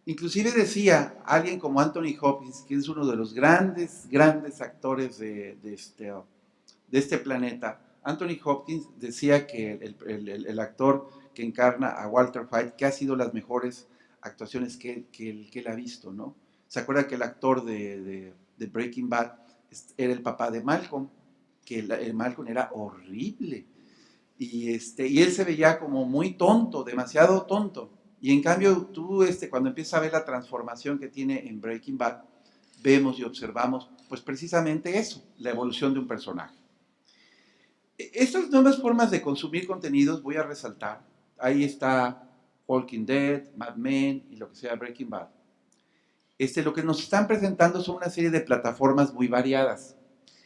Inclusive decía alguien como Anthony Hopkins, que es uno de los grandes, grandes actores de este planeta. Anthony Hopkins decía que el actor que encarna a Walter White, que ha sido las mejores actuaciones que él ha visto, ¿no? ¿Se acuerda que el actor de Breaking Bad era el papá de Malcolm? Que el Malcolm era horrible. Y él se veía como muy tonto, demasiado tonto. Y en cambio, tú cuando empiezas a ver la transformación que tiene en Breaking Bad, vemos y observamos, pues precisamente eso, la evolución de un personaje. Estas nuevas formas de consumir contenidos voy a resaltar. Ahí está Walking Dead, Mad Men y lo que sea Breaking Bad. Lo que nos están presentando son una serie de plataformas muy variadas.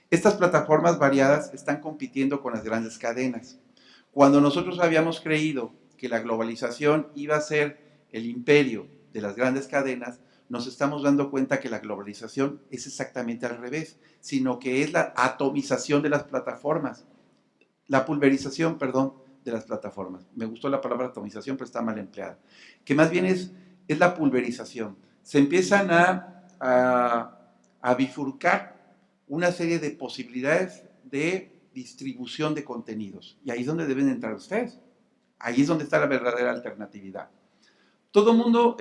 Estas plataformas variadas están compitiendo con las grandes cadenas. Cuando nosotros habíamos creído que la globalización iba a ser el imperio de las grandes cadenas, nos estamos dando cuenta que la globalización es exactamente al revés, sino que es la atomización de las plataformas, la pulverización, perdón, de las plataformas. Me gustó la palabra atomización, pero está mal empleada. Que más bien es la pulverización. Se empiezan a bifurcar una serie de posibilidades de distribución de contenidos. Y ahí es donde deben entrar ustedes. Ahí es donde está la verdadera alternatividad. Todo el mundo,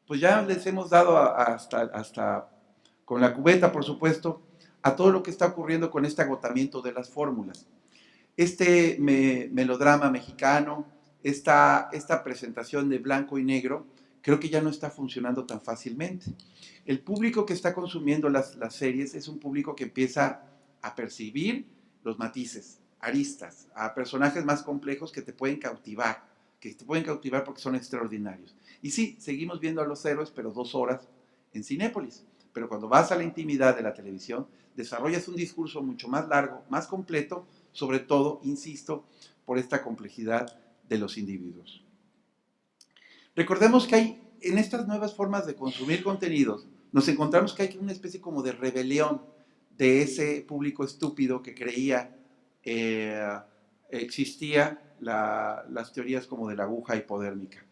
pues ya les hemos dado hasta con la cubeta, por supuesto, a todo lo que está ocurriendo con este agotamiento de las fórmulas. Melodrama mexicano, esta presentación de blanco y negro, creo que ya no está funcionando tan fácilmente. El público que está consumiendo las series es un público que empieza a percibir los matices, aristas, a personajes más complejos que te pueden cautivar, que te pueden cautivar porque son extraordinarios. Y sí, seguimos viendo a los héroes, pero 2 horas en Cinépolis. Pero cuando vas a la intimidad de la televisión, desarrollas un discurso mucho más largo, más completo, sobre todo, insisto, por esta complejidad de los individuos. Recordemos que hay, en estas nuevas formas de consumir contenidos, nos encontramos que hay una especie como de rebelión de ese público estúpido que creía existía las teorías como de la aguja hipodérmica.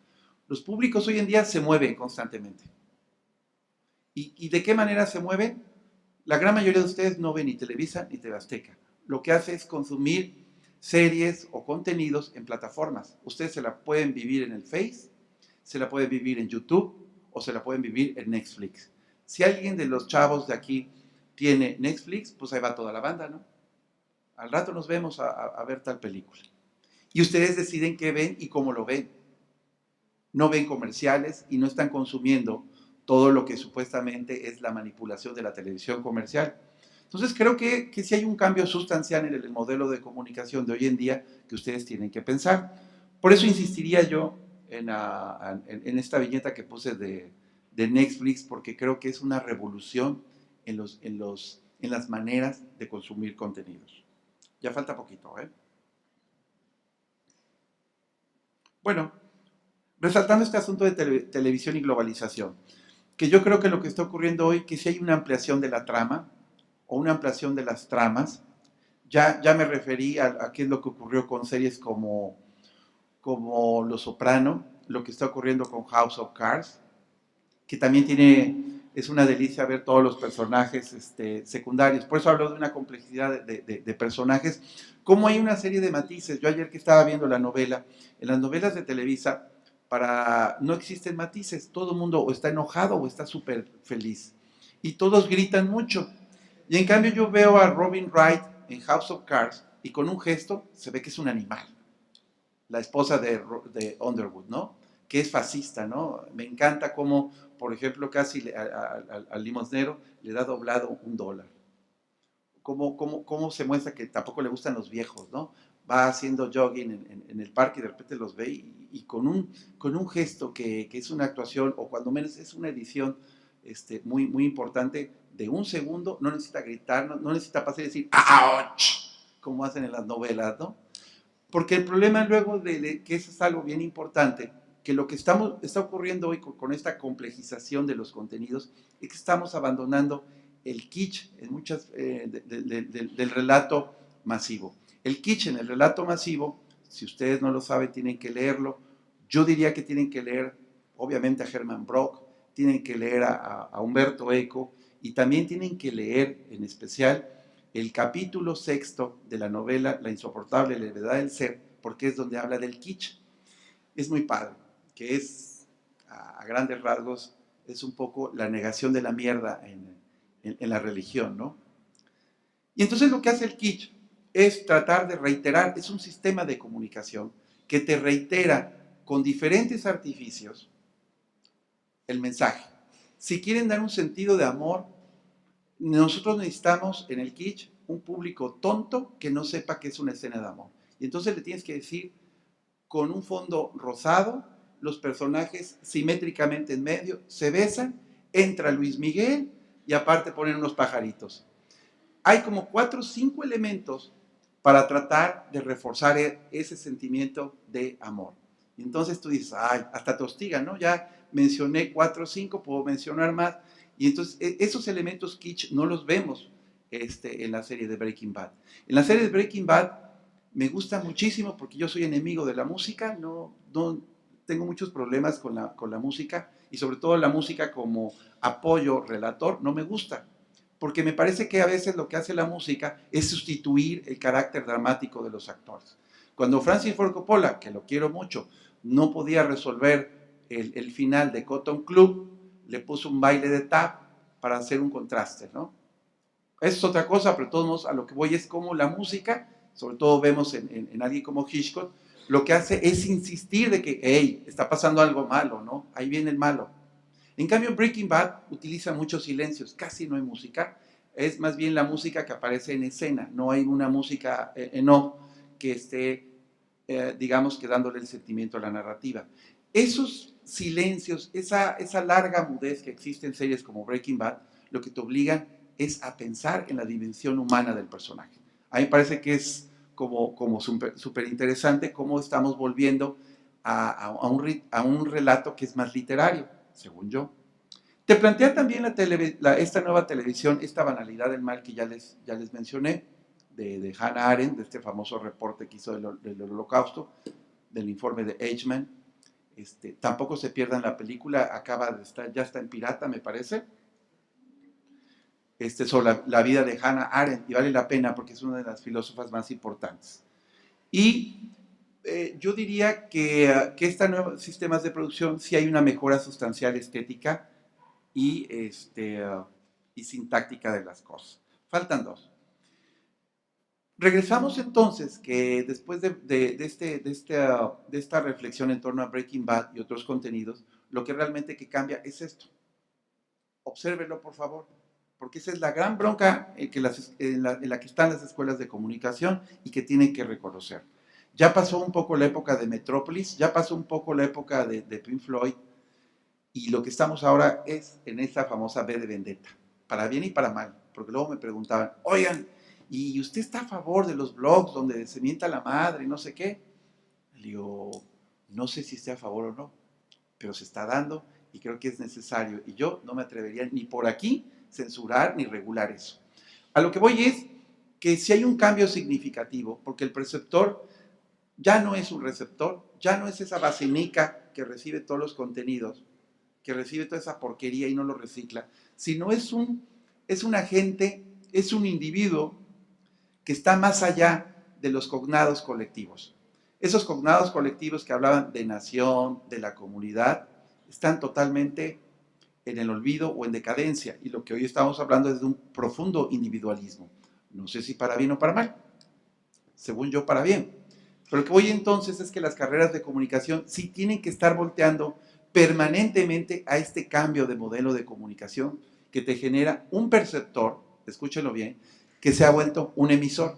Los públicos hoy en día se mueven constantemente. ¿Y de qué manera se mueven? La gran mayoría de ustedes no ven ni Televisa ni TV Azteca. Lo que hace es consumir series o contenidos en plataformas. Ustedes se la pueden vivir en el Face, se la pueden vivir en YouTube o se la pueden vivir en Netflix. Si alguien de los chavos de aquí tiene Netflix, pues ahí va toda la banda, ¿no? Al rato nos vemos a ver tal película. Y ustedes deciden qué ven y cómo lo ven. No ven comerciales y no están consumiendo todo lo que supuestamente es la manipulación de la televisión comercial. Entonces creo que sí hay un cambio sustancial en el modelo de comunicación de hoy en día que ustedes tienen que pensar. Por eso insistiría yo en esta viñeta que puse de Netflix, porque creo que es una revolución en las maneras de consumir contenidos. Ya falta poquito, ¿eh? Bueno, resaltando este asunto de televisión y globalización, que yo creo que lo que está ocurriendo hoy, que si hay una ampliación de la trama, o una ampliación de las tramas, ya me referí a qué es lo que ocurrió con series como Los Soprano, lo que está ocurriendo con House of Cards, que también es una delicia ver todos los personajes secundarios. Por eso hablo de una complejidad de personajes. Como hay una serie de matices. Yo ayer que estaba viendo la novela, en las novelas de Televisa, no existen matices. Todo el mundo o está enojado o está súper feliz. Y todos gritan mucho. Y en cambio yo veo a Robin Wright en House of Cards y con un gesto se ve que es un animal. La esposa de Underwood, ¿no? Que es fascista, ¿no? Me encanta cómo, por ejemplo, casi al limosnero le da doblado $1. Cómo se muestra que tampoco le gustan los viejos, ¿no? Va haciendo jogging en el parque y de repente los ve y con un gesto que es una actuación, o cuando menos es una edición muy, muy importante, de 1 segundo, no necesita gritar, no necesita pasar y decir ¡ouch!, como hacen en las novelas, ¿no? Porque el problema luego que eso es algo bien importante, que lo que está ocurriendo hoy con esta complejización de los contenidos es que estamos abandonando el kitsch en muchas, del relato masivo. El kitsch en el relato masivo, si ustedes no lo saben, tienen que leerlo. Yo diría que tienen que leer, obviamente, a Hermann Brock, tienen que leer a Umberto Eco, y también tienen que leer, en especial, el capítulo 6 de la novela La insoportable levedad del ser, porque es donde habla del kitsch. Es muy padre, que es, a grandes rasgos, es un poco la negación de la mierda en la religión, ¿no? Y entonces lo que hace el kitsch es tratar de reiterar, es un sistema de comunicación que te reitera con diferentes artificios el mensaje. Si quieren dar un sentido de amor, nosotros necesitamos en el kitsch un público tonto que no sepa que es una escena de amor. Y entonces le tienes que decir, con un fondo rosado, los personajes simétricamente en medio se besan, entra Luis Miguel y aparte ponen unos pajaritos. Hay como 4 o 5 elementos para tratar de reforzar ese sentimiento de amor. Y entonces tú dices, ay, hasta te hostigan, ¿no? Ya mencioné 4 o 5, puedo mencionar más. Y entonces esos elementos kitsch no los vemos en la serie de Breaking Bad. En la serie de Breaking Bad me gusta muchísimo porque yo soy enemigo de la música, no tengo muchos problemas con la música, y sobre todo la música como apoyo relator no me gusta, porque me parece que a veces lo que hace la música es sustituir el carácter dramático de los actores. Cuando Francis Ford Coppola, que lo quiero mucho, no podía resolver el final de Cotton Club, le puso un baile de tap para hacer un contraste, ¿no? Eso es otra cosa, pero de todos modos a lo que voy es como la música, sobre todo vemos en alguien como Hitchcock, lo que hace es insistir de que, hey, está pasando algo malo, ¿no? Ahí viene el malo. En cambio, Breaking Bad utiliza muchos silencios, casi no hay música, es más bien la música que aparece en escena, no hay una música en off que esté digamos que dándole el sentimiento a la narrativa. Esos silencios, esa larga mudez que existe en series como Breaking Bad, lo que te obligan es a pensar en la dimensión humana del personaje. A mí me parece que es como súper interesante cómo estamos volviendo a un relato que es más literario, según yo. Te plantea también esta nueva televisión, esta banalidad del mal que ya les mencioné, de Hannah Arendt, de este famoso reporte que hizo del Holocausto, del informe de Eichmann. Tampoco se pierdan la película, ya está en pirata, me parece, sobre la vida de Hannah Arendt, y vale la pena porque es una de las filósofas más importantes. Y yo diría que estos nuevos sistemas de producción sí hay una mejora sustancial estética y sintáctica de las cosas. Faltan dos. Regresamos entonces que después de esta reflexión en torno a Breaking Bad y otros contenidos, lo que realmente que cambia es esto. Obsérvenlo, por favor, porque esa es la gran bronca en la que están las escuelas de comunicación y que tienen que reconocer. Ya pasó un poco la época de Metrópolis, ya pasó un poco la época de Pink Floyd, y lo que estamos ahora es en esta famosa V de Vendetta, para bien y para mal, porque luego me preguntaban, oigan, ¿y usted está a favor de los blogs donde se mienta la madre y no sé qué? Le digo, no sé si esté a favor o no, pero se está dando y creo que es necesario. Y yo no me atrevería ni por aquí censurar ni regular eso. A lo que voy es que si hay un cambio significativo, porque el preceptor ya no es un receptor, ya no es esa vacinica que recibe todos los contenidos, que recibe toda esa porquería y no lo recicla, sino es un agente, es un individuo que está más allá de los cognados colectivos. Esos cognados colectivos que hablaban de nación, de la comunidad, están totalmente en el olvido o en decadencia, y lo que hoy estamos hablando es de un profundo individualismo. No sé si para bien o para mal, según yo para bien. Pero lo que voy entonces es que las carreras de comunicación sí tienen que estar volteando permanentemente a este cambio de modelo de comunicación que te genera un perceptor, escúchenlo bien, que se ha vuelto un emisor.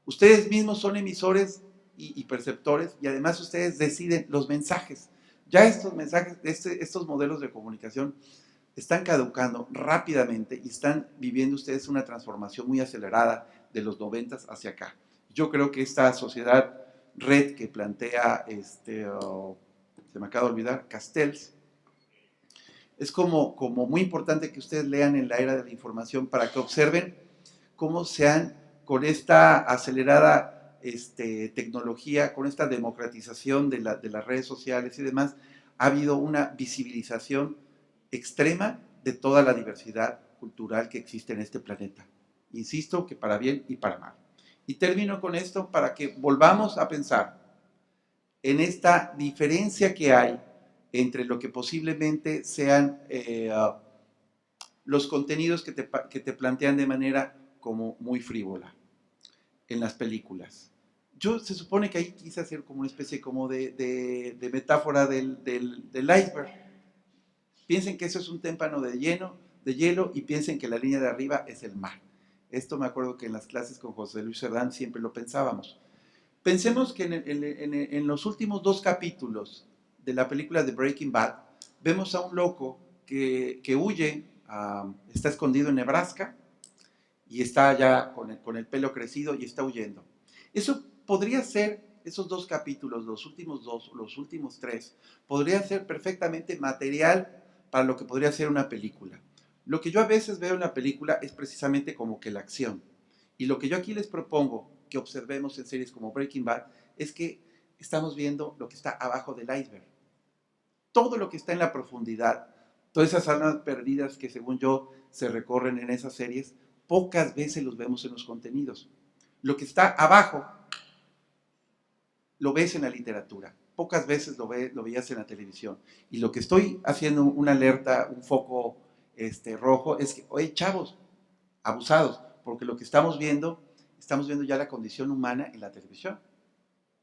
Ustedes mismos son emisores y perceptores, y además ustedes deciden los mensajes. Ya estos mensajes, estos modelos de comunicación están caducando rápidamente y están viviendo ustedes una transformación muy acelerada de los 90 hacia acá. Yo creo que esta sociedad red que plantea, se me acaba de olvidar, Castells, es como muy importante que ustedes lean en la era de la información para que observen cómo se han, con esta acelerada tecnología, con esta democratización de las redes sociales y demás, ha habido una visibilización extrema de toda la diversidad cultural que existe en este planeta. Insisto que para bien y para mal. Y termino con esto para que volvamos a pensar en esta diferencia que hay entre lo que posiblemente sean los contenidos que te plantean de manera como muy frívola en las películas. Se supone que ahí quise hacer como una especie como de metáfora del iceberg. Piensen que eso es un témpano de hielo y piensen que la línea de arriba es el mar. Esto me acuerdo que en las clases con José Luis Cerdán siempre lo pensábamos. Pensemos que en los últimos 2 capítulos de la película de Breaking Bad, vemos a un loco que huye, está escondido en Nebraska y está ya con el pelo crecido y está huyendo. Eso podría ser, esos 2 capítulos, los últimos 2, los últimos 3, podría ser perfectamente material para lo que podría ser una película. Lo que yo a veces veo en la película es precisamente como que la acción. Y lo que yo aquí les propongo que observemos en series como Breaking Bad es que estamos viendo lo que está abajo del iceberg. Todo lo que está en la profundidad, todas esas almas perdidas que según yo se recorren en esas series, pocas veces los vemos en los contenidos. Lo que está abajo lo ves en la literatura, pocas veces lo veías en la televisión. Y lo que estoy haciendo una alerta, un foco rojo, es que, oye, chavos, abusados, porque lo que estamos viendo ya la condición humana en la televisión.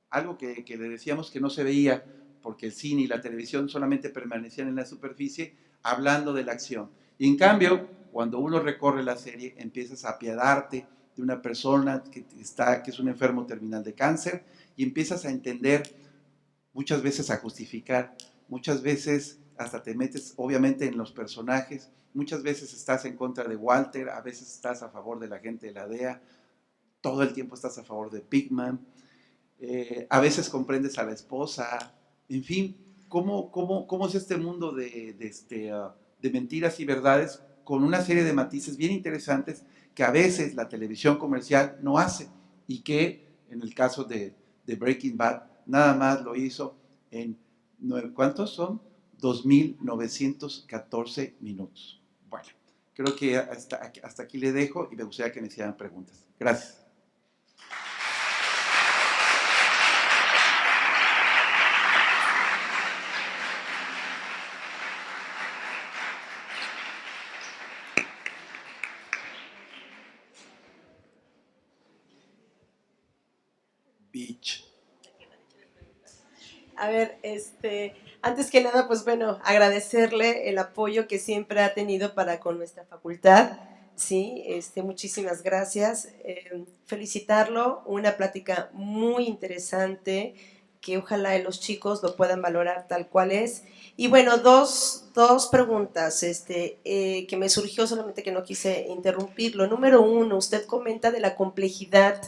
Algo que le decíamos que no se veía, porque el cine y la televisión solamente permanecían en la superficie, hablando de la acción. Y en cambio, cuando uno recorre la serie, empiezas a apiadarte de una persona que es un enfermo terminal de cáncer, y empiezas a entender, muchas veces a justificar, muchas veces hasta te metes obviamente en los personajes, muchas veces estás en contra de Walter, a veces estás a favor de la gente de la DEA, todo el tiempo estás a favor de Pigman, a veces comprendes a la esposa, en fin, ¿cómo es este mundo de mentiras y verdades con una serie de matices bien interesantes que a veces la televisión comercial no hace y que en el caso de Breaking Bad nada más lo hizo en, ¿cuántos son? 2.914 minutos. Bueno, creo que hasta aquí le dejo y me gustaría que me hicieran preguntas. Gracias. Beach. A ver, antes que nada, pues bueno, agradecerle el apoyo que siempre ha tenido para con nuestra facultad, ¿sí? Muchísimas gracias. Felicitarlo, una plática muy interesante, que ojalá los chicos lo puedan valorar tal cual es. Y bueno, dos preguntas que me surgió, solamente que no quise interrumpirlo. Número uno, usted comenta de la complejidad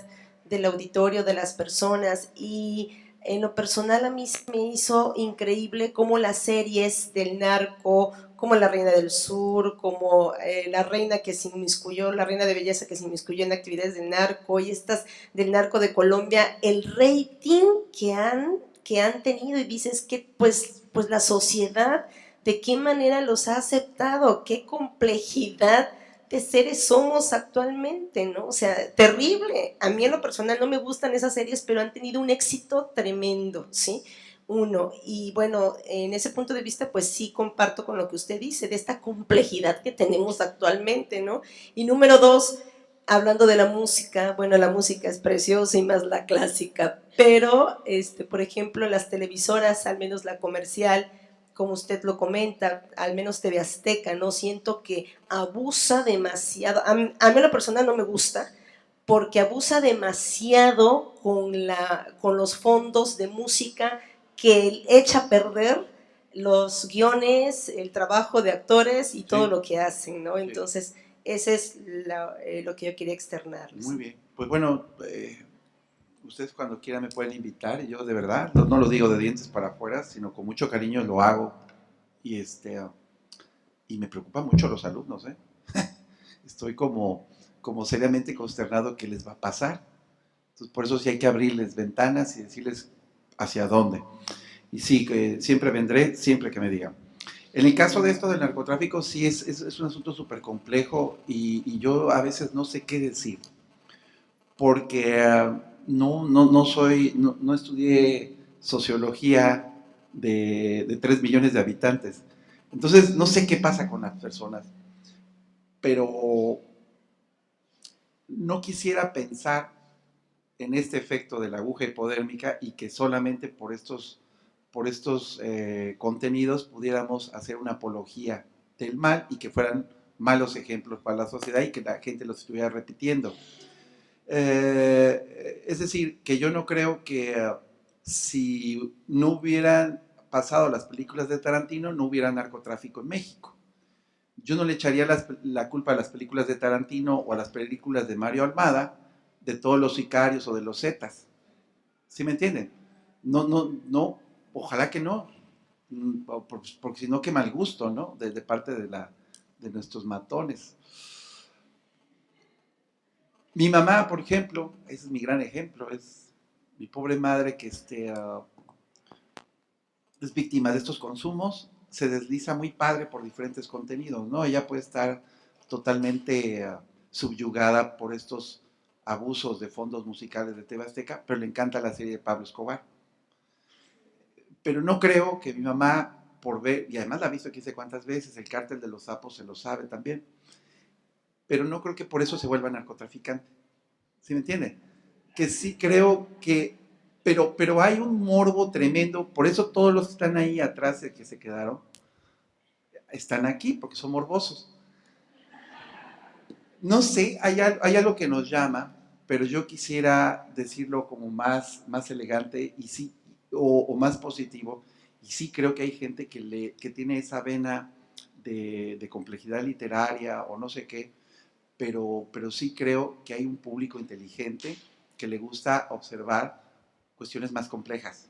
del auditorio, de las personas, y en lo personal a mí me hizo increíble cómo las series del narco, como La Reina del Sur, como la reina que se inmiscuyó, la reina de belleza que se inmiscuyó en actividades del narco, y estas del narco de Colombia, el rating que han tenido, y dices que pues la sociedad, de qué manera los ha aceptado, qué complejidad de seres somos actualmente, ¿no? O sea, terrible. A mí en lo personal no me gustan esas series, pero han tenido un éxito tremendo, ¿sí? Uno, y bueno, en ese punto de vista, pues sí comparto con lo que usted dice, de esta complejidad que tenemos actualmente, ¿no? Y número dos, hablando de la música, bueno, la música es preciosa y más la clásica, pero, por ejemplo, las televisoras, al menos la comercial, como usted lo comenta, al menos TV Azteca, ¿no? Siento que abusa demasiado, a mí a lo personal no me gusta, porque abusa demasiado con los fondos de música que echa a perder los guiones, el trabajo de actores y todo lo que hacen, ¿no? Entonces, ese es lo que yo quería externar. Muy bien, pues bueno, ustedes cuando quieran me pueden invitar, y yo de verdad, no lo digo de dientes para afuera, sino con mucho cariño lo hago, y y me preocupan mucho los alumnos, ¿eh? Estoy como seriamente consternado que les va a pasar. Entonces, por eso sí hay que abrirles ventanas y decirles hacia dónde. Y sí, siempre vendré, siempre que me digan. En el caso de esto del narcotráfico, sí es un asunto súper complejo, y yo a veces no sé qué decir, porque no estudié sociología de 3 millones de habitantes. Entonces, no sé qué pasa con las personas, pero no quisiera pensar en este efecto de la aguja hipodérmica y que solamente por estos contenidos pudiéramos hacer una apología del mal y que fueran malos ejemplos para la sociedad y que la gente los estuviera repitiendo. Es decir, que yo no creo que si no hubieran pasado las películas de Tarantino, no hubiera narcotráfico en México. Yo no le echaría la culpa a las películas de Tarantino o a las películas de Mario Almada de todos los sicarios o de los zetas. ¿Sí me entienden? No, ojalá que no, porque si no, qué mal gusto, ¿no? De parte de nuestros matones. Mi mamá, por ejemplo, ese es mi gran ejemplo, es mi pobre madre que es víctima de estos consumos, se desliza muy padre por diferentes contenidos, ¿no? Ella puede estar totalmente subyugada por estos abusos de fondos musicales de TV Azteca, pero le encanta la serie de Pablo Escobar. Pero no creo que mi mamá, por ver, y además la ha visto aquí sé cuántas veces, el Cártel de los Sapos se lo sabe también, pero no creo que por eso se vuelva narcotraficante. ¿Sí me entiende? Que sí creo que, pero hay un morbo tremendo, por eso todos los que están ahí atrás de que se quedaron, están aquí, porque son morbosos. No sé, hay algo que nos llama, pero yo quisiera decirlo como más elegante y sí, o más positivo. Y sí creo que hay gente que tiene esa vena de complejidad literaria o no sé qué, pero sí creo que hay un público inteligente que le gusta observar cuestiones más complejas.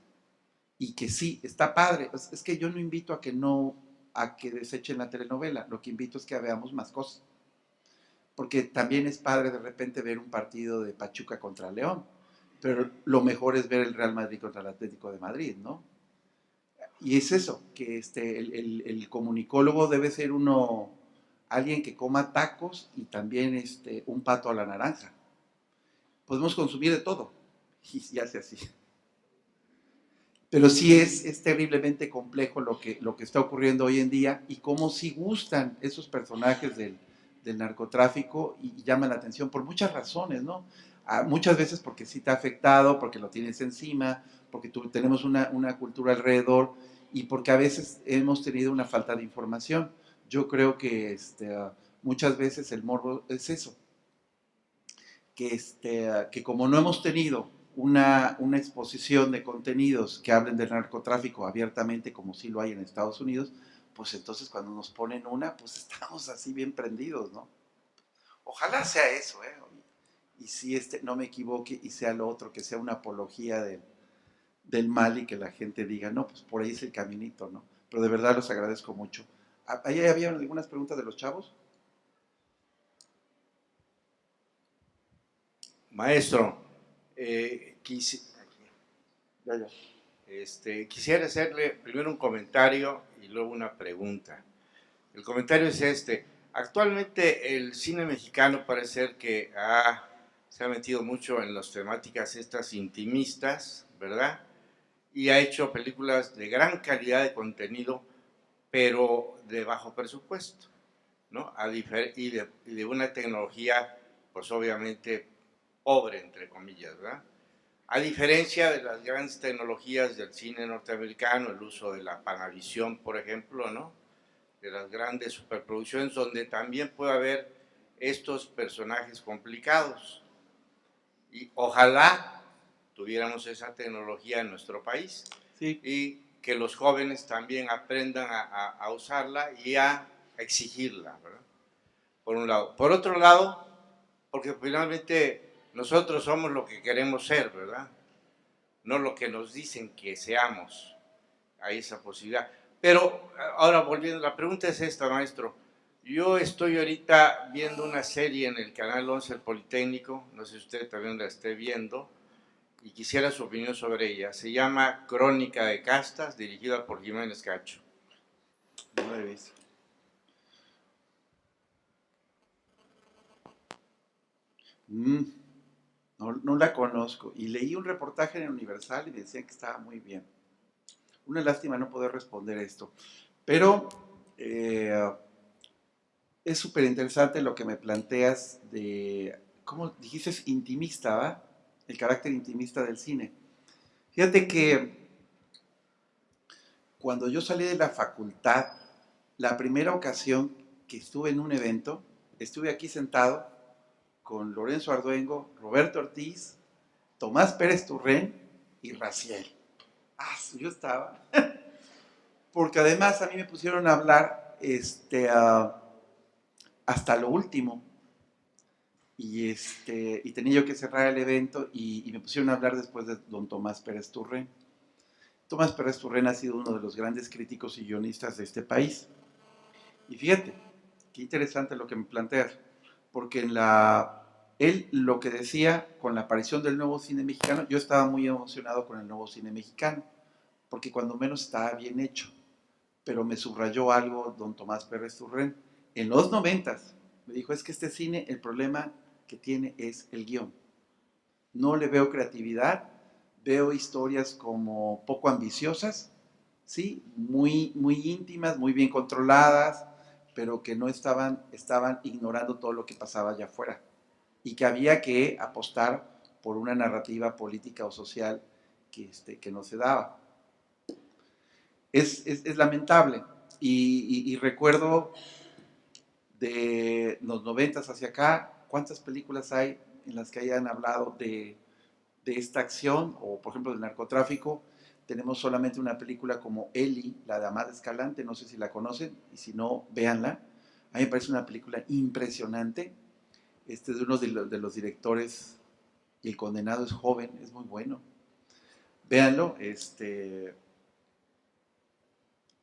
Y que sí, está padre. Es que yo no invito a que desechen la telenovela. Lo que invito es que veamos más cosas. Porque también es padre de repente ver un partido de Pachuca contra León, pero lo mejor es ver el Real Madrid contra el Atlético de Madrid, ¿no? Y es eso, que el comunicólogo debe ser alguien que coma tacos y también un pato a la naranja. Podemos consumir de todo, y se hace así. Pero sí es terriblemente complejo lo que está ocurriendo hoy en día y cómo sí gustan esos personajes del narcotráfico y llaman la atención por muchas razones, ¿no? Muchas veces porque sí te ha afectado, porque lo tienes encima, porque tenemos una cultura alrededor y porque a veces hemos tenido una falta de información. Yo creo que muchas veces el morbo es eso, que como no hemos tenido una exposición de contenidos que hablen del narcotráfico abiertamente como sí lo hay en Estados Unidos, pues entonces cuando nos ponen pues estamos así bien prendidos, ¿no? Ojalá sea eso, ¿eh? Y si no me equivoque y sea lo otro, que sea una apología del mal y que la gente diga, no, pues por ahí es el caminito, ¿no? Pero de verdad los agradezco mucho. ¿Ahí había algunas preguntas de los chavos? Maestro, Ya, ya. quisiera hacerle primero un comentario y luego una pregunta. El comentario es este. Actualmente el cine mexicano parece ser que se ha metido mucho en las temáticas estas intimistas, ¿verdad? Y ha hecho películas de gran calidad de contenido, pero de bajo presupuesto, ¿no? Y de una tecnología, pues obviamente pobre, entre comillas, ¿verdad? A diferencia de las grandes tecnologías del cine norteamericano, el uso de la Panavisión, por ejemplo, ¿no? De las grandes superproducciones, donde también puede haber estos personajes complicados. Y ojalá tuviéramos esa tecnología en nuestro país. Sí. Y que los jóvenes también aprendan a usarla y a exigirla, ¿verdad? Por un lado. Por otro lado, porque finalmente nosotros somos lo que queremos ser, ¿verdad? No lo que nos dicen que seamos. Hay esa posibilidad. Pero ahora volviendo, la pregunta es esta, maestro. Yo estoy ahorita viendo una serie en el canal 11 El Politécnico, no sé si usted también la esté viendo, y quisiera su opinión sobre ella. Se llama Crónica de Castas, dirigida por Jiménez Cacho. No la he visto. No la conozco. Y leí un reportaje en el Universal y me decían que estaba muy bien. Una lástima no poder responder esto. Pero es súper interesante lo que me planteas de, ¿cómo dijiste? Es intimista, ¿va? El carácter intimista del cine. Fíjate que cuando yo salí de la facultad, la primera ocasión que estuve en un evento, estuve aquí sentado con Lorenzo Arduengo, Roberto Ortiz, Tomás Pérez Turrén y Raciel. Yo estaba. Porque además a mí me pusieron a hablar hasta lo último. Y tenía yo que cerrar el evento y me pusieron a hablar después de don Tomás Pérez Turrén. Tomás Pérez Turrén ha sido uno de los grandes críticos y guionistas de este país. Y fíjate, qué interesante lo que me planteas, porque él lo que decía con la aparición del nuevo cine mexicano, yo estaba muy emocionado con el nuevo cine mexicano, porque cuando menos estaba bien hecho, pero me subrayó algo don Tomás Pérez Turrén. En los 90s me dijo, es que este cine, el problema que tiene es el guión. No le veo creatividad, veo historias como poco ambiciosas, ¿sí? Muy, muy íntimas, muy bien controladas, pero que no estaban ignorando todo lo que pasaba allá afuera y que había que apostar por una narrativa política o social que no se daba. Es lamentable y recuerdo de los 90s hacia acá, ¿cuántas películas hay en las que hayan hablado de esta acción? O, por ejemplo, del narcotráfico. Tenemos solamente una película como Eli, la de Amada Escalante, no sé si la conocen, y si no, véanla. A mí me parece una película impresionante. Este es de uno de los directores, y El Condenado es joven, es muy bueno. Véanlo,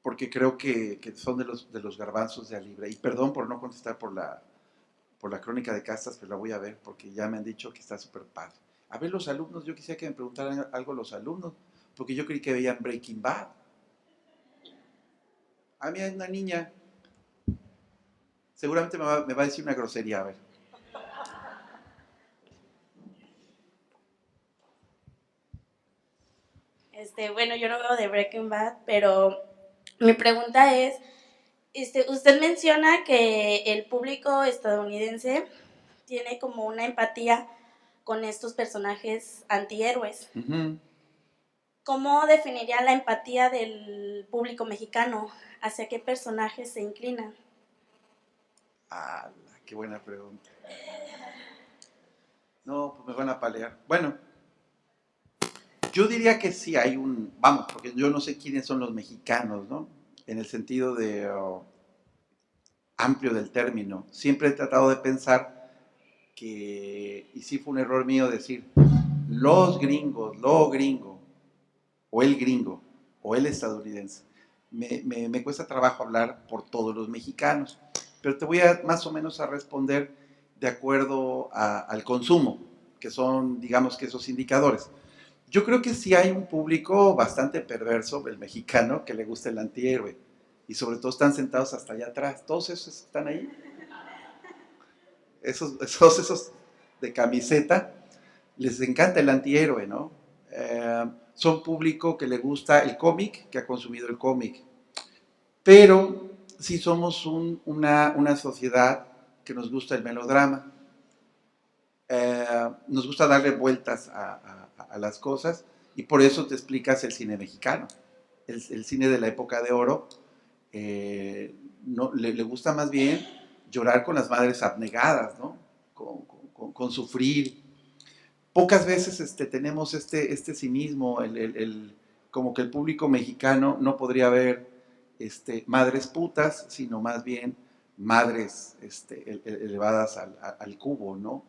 porque creo que son de los garbanzos de a libre. Y perdón por no contestar por la Crónica de Castas, pero la voy a ver porque ya me han dicho que está súper padre. A ver, los alumnos, yo quisiera que me preguntaran algo los alumnos, porque yo creí que veían Breaking Bad. A mí hay una niña, seguramente me va a decir una grosería, a ver. Bueno, yo no veo de Breaking Bad, pero mi pregunta es, usted menciona que el público estadounidense tiene como una empatía con estos personajes antihéroes. Uh-huh. ¿Cómo definiría la empatía del público mexicano? ¿Hacia qué personajes se inclinan? Ah, qué buena pregunta. No, pues me van a palear. Bueno, yo diría que sí hay vamos, porque yo no sé quiénes son los mexicanos, ¿no? En el sentido de amplio del término. Siempre he tratado de pensar que, y sí fue un error mío decir, los gringos, lo gringo, o el gringo, o el estadounidense. Me cuesta trabajo hablar por todos los mexicanos, pero te voy a más o menos a responder de acuerdo al consumo, que son, digamos, que esos indicadores. Yo creo que sí hay un público bastante perverso, el mexicano, que le gusta el antihéroe, y sobre todo están sentados hasta allá atrás. Todos esos están ahí, esos de camiseta, les encanta el antihéroe, ¿no? Son público que le gusta el cómic, que ha consumido el cómic, pero sí somos una sociedad que nos gusta el melodrama, nos gusta darle vueltas a las cosas, y por eso te explicas el cine mexicano, el cine de la época de oro. No, le gusta más bien llorar con las madres abnegadas, ¿no? Con sufrir. Pocas veces tenemos este cinismo, como que el público mexicano no podría ver madres putas, sino más bien madres elevadas al cubo, ¿no?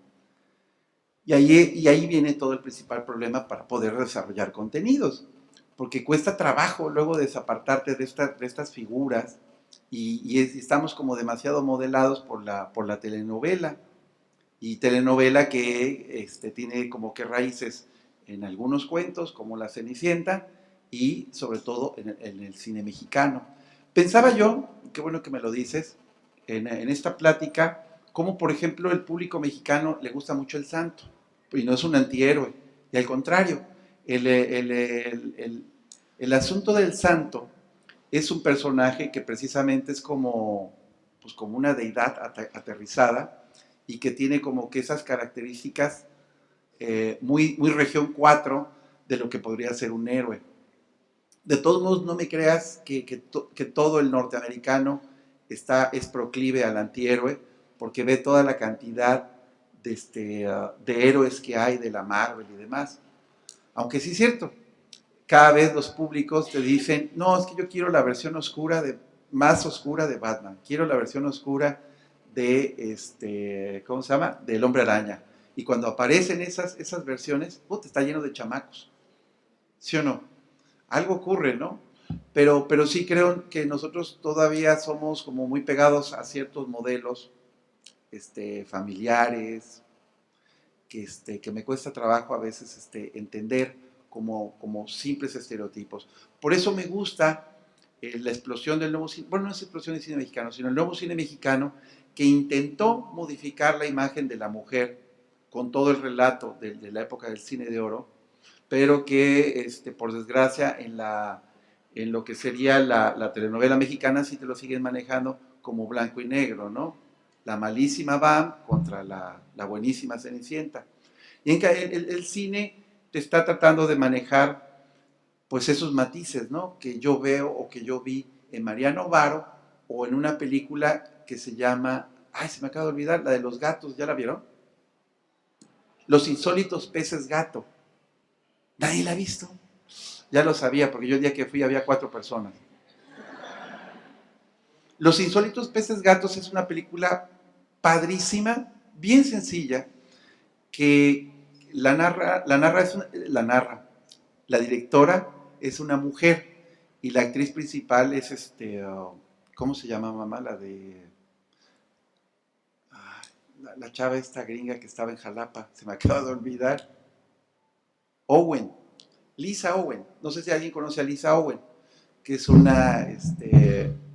Y ahí viene todo el principal problema para poder desarrollar contenidos, porque cuesta trabajo luego desapartarte de estas figuras, y estamos como demasiado modelados por la telenovela, y telenovela que tiene como que raíces en algunos cuentos, como La Cenicienta, y sobre todo en el cine mexicano. Pensaba yo, qué bueno que me lo dices, en esta plática, como por ejemplo el público mexicano le gusta mucho el santo, y no es un antihéroe, y al contrario, el asunto del santo es un personaje que precisamente es como una deidad aterrizada, y que tiene como que esas características muy, muy región 4 de lo que podría ser un héroe. De todos modos, no me creas que todo el norteamericano es proclive al antihéroe, porque ve toda la cantidad de héroes que hay de la Marvel y demás. Aunque sí es cierto, cada vez los públicos te dicen, no, es que yo quiero la versión más oscura de Batman, quiero la versión oscura de, ¿cómo se llama? Del Hombre Araña. Y cuando aparecen esas versiones, está lleno de chamacos. ¿Sí o no? Algo ocurre, ¿no? Pero sí creo que nosotros todavía somos como muy pegados a ciertos modelos familiares, que me cuesta trabajo a veces entender como simples estereotipos. Por eso me gusta la explosión del nuevo cine, bueno, no es explosión del cine mexicano, sino el nuevo cine mexicano, que intentó modificar la imagen de la mujer con todo el relato de la época del cine de oro, pero que, por desgracia, en lo que sería la telenovela mexicana, sí te lo siguen manejando como blanco y negro, ¿no? La malísima Bam contra la buenísima Cenicienta. Y el cine te está tratando de manejar, pues, esos matices, ¿no? Que yo veo o que yo vi en Mariano Varo, o en una película que se llama Ay, se me acaba de olvidar, la de los gatos, ¿ya la vieron? Los insólitos peces gato. Nadie la ha visto. Ya lo sabía, porque yo el día que fui había 4 personas. Los insólitos peces gatos es una película padrísima, bien sencilla, que la directora es una mujer y la actriz principal es ¿cómo se llama, mamá? La chava esta gringa que estaba en Jalapa, se me acaba de olvidar. Lisa Owen. No sé si alguien conoce a Lisa Owen, que es una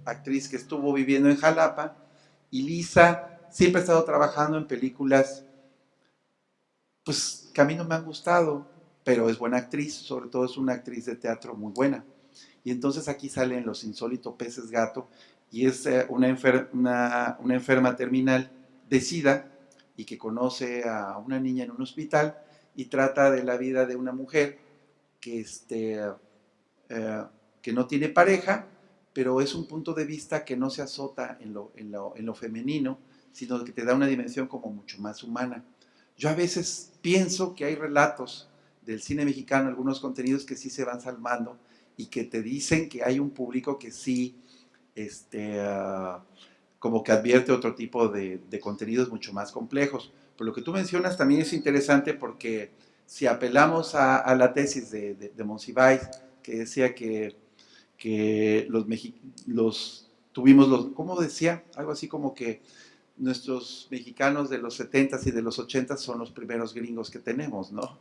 actriz que estuvo viviendo en Jalapa, y Lisa siempre ha estado trabajando en películas pues que a mí no me han gustado, pero es buena actriz, sobre todo es una actriz de teatro muy buena. Y entonces aquí salen Los insólitos peces gato, y es una enferma terminal de SIDA y que conoce a una niña en un hospital y trata de la vida de una mujer que no tiene pareja, pero es un punto de vista que no se azota en lo femenino, sino que te da una dimensión como mucho más humana. Yo a veces pienso que hay relatos del cine mexicano, algunos contenidos que sí se van salvando y que te dicen que hay un público que sí, como que advierte otro tipo de contenidos mucho más complejos. Pero lo que tú mencionas también es interesante porque si apelamos a la tesis de Monsiváis, que decía que ¿cómo decía? Algo así como que nuestros mexicanos de los 70s y de los 80s son los primeros gringos que tenemos, ¿no?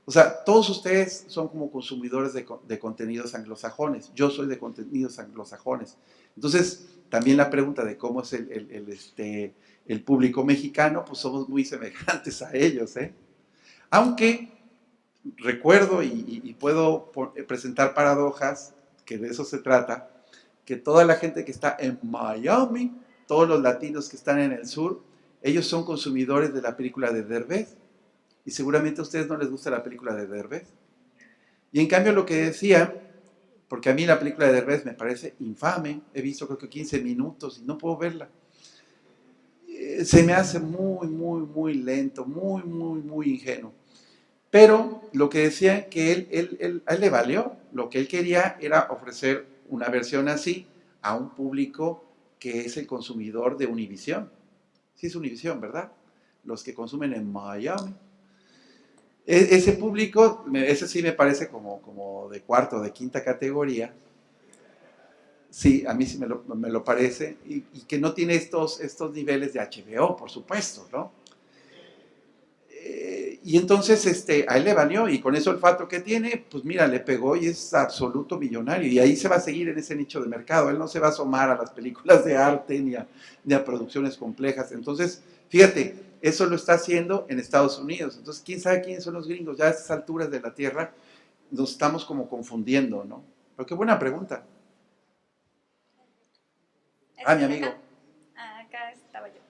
O sea, todos ustedes son como consumidores de contenidos anglosajones. Yo soy de contenidos anglosajones. Entonces, también la pregunta de cómo es el público mexicano, pues somos muy semejantes a ellos, ¿eh? Aunque recuerdo y puedo presentar paradojas, que de eso se trata, que toda la gente que está en Miami, todos los latinos que están en el sur, ellos son consumidores de la película de Derbez. Y seguramente a ustedes no les gusta la película de Derbez. Y en cambio lo que decía, porque a mí la película de Derbez me parece infame, he visto creo que 15 minutos y no puedo verla. Se me hace muy, muy, muy lento, muy, muy, muy ingenuo. Pero lo que decía que a él le valió, lo que él quería era ofrecer una versión así a un público que es el consumidor de Univisión. Sí es Univisión, ¿verdad? Los que consumen en Miami. Ese público, ese sí me parece como de cuarta o de quinta categoría. Sí, a mí sí me lo parece. Y que no tiene estos niveles de HBO, por supuesto, ¿no? Y entonces a él le valió, y con ese olfato que tiene, pues mira, le pegó y es absoluto millonario. Y ahí se va a seguir en ese nicho de mercado. Él no se va a asomar a las películas de arte ni a producciones complejas. Entonces, fíjate, eso lo está haciendo en Estados Unidos. Entonces, ¿quién sabe quiénes son los gringos? Ya a estas alturas de la Tierra nos estamos como confundiendo, ¿no? Pero qué buena pregunta. Mi amigo. Acá estaba yo.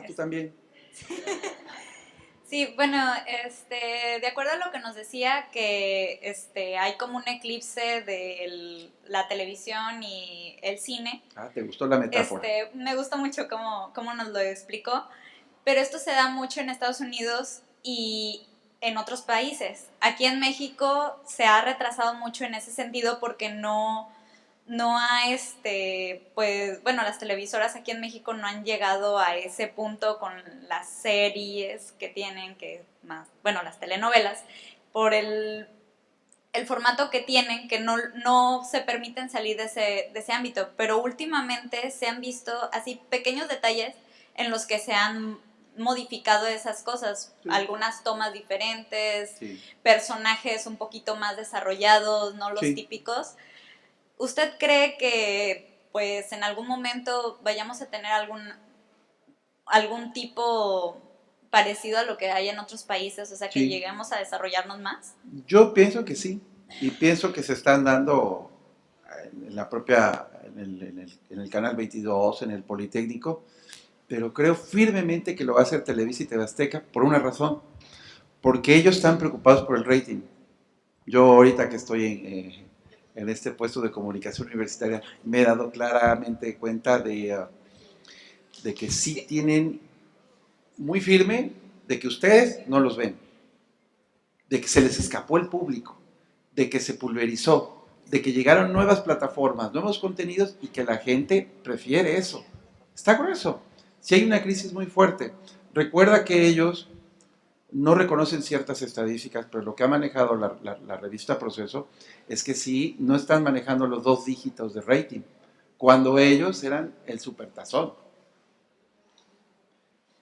Tú también. Sí, bueno, de acuerdo a lo que nos decía, que hay como un eclipse de la televisión y el cine. ¿Te gustó la metáfora? Me gustó mucho cómo nos lo explicó, pero esto se da mucho en Estados Unidos y en otros países. Aquí en México se ha retrasado mucho en ese sentido porque no ha, pues, bueno, las televisoras aquí en México no han llegado a ese punto con las series que tienen, las telenovelas, por el formato que tienen, que no se permiten salir de ese ámbito, pero últimamente se han visto así pequeños detalles en los que se han modificado esas cosas, sí. Algunas tomas diferentes, sí. Personajes un poquito más desarrollados, no los sí. típicos. ¿Usted cree que pues en algún momento vayamos a tener algún tipo parecido a lo que hay en otros países? O sea, que sí. lleguemos a desarrollarnos más. Yo pienso que sí, y pienso que se están dando en el Canal 22, en el Politécnico, pero creo firmemente que lo va a hacer Televisa y TV Azteca por una razón, porque ellos están preocupados por el rating. Yo ahorita que estoy en este puesto de comunicación universitaria, me he dado claramente cuenta de de que sí tienen muy firme de que ustedes no los ven, de que se les escapó el público, de que se pulverizó, de que llegaron nuevas plataformas, nuevos contenidos y que la gente prefiere eso. Está grueso. Si hay una crisis muy fuerte, recuerda que ellos no reconocen ciertas estadísticas, pero lo que ha manejado la revista Proceso es que sí, no están manejando los 2 dígitos de rating, cuando ellos eran el supertazón.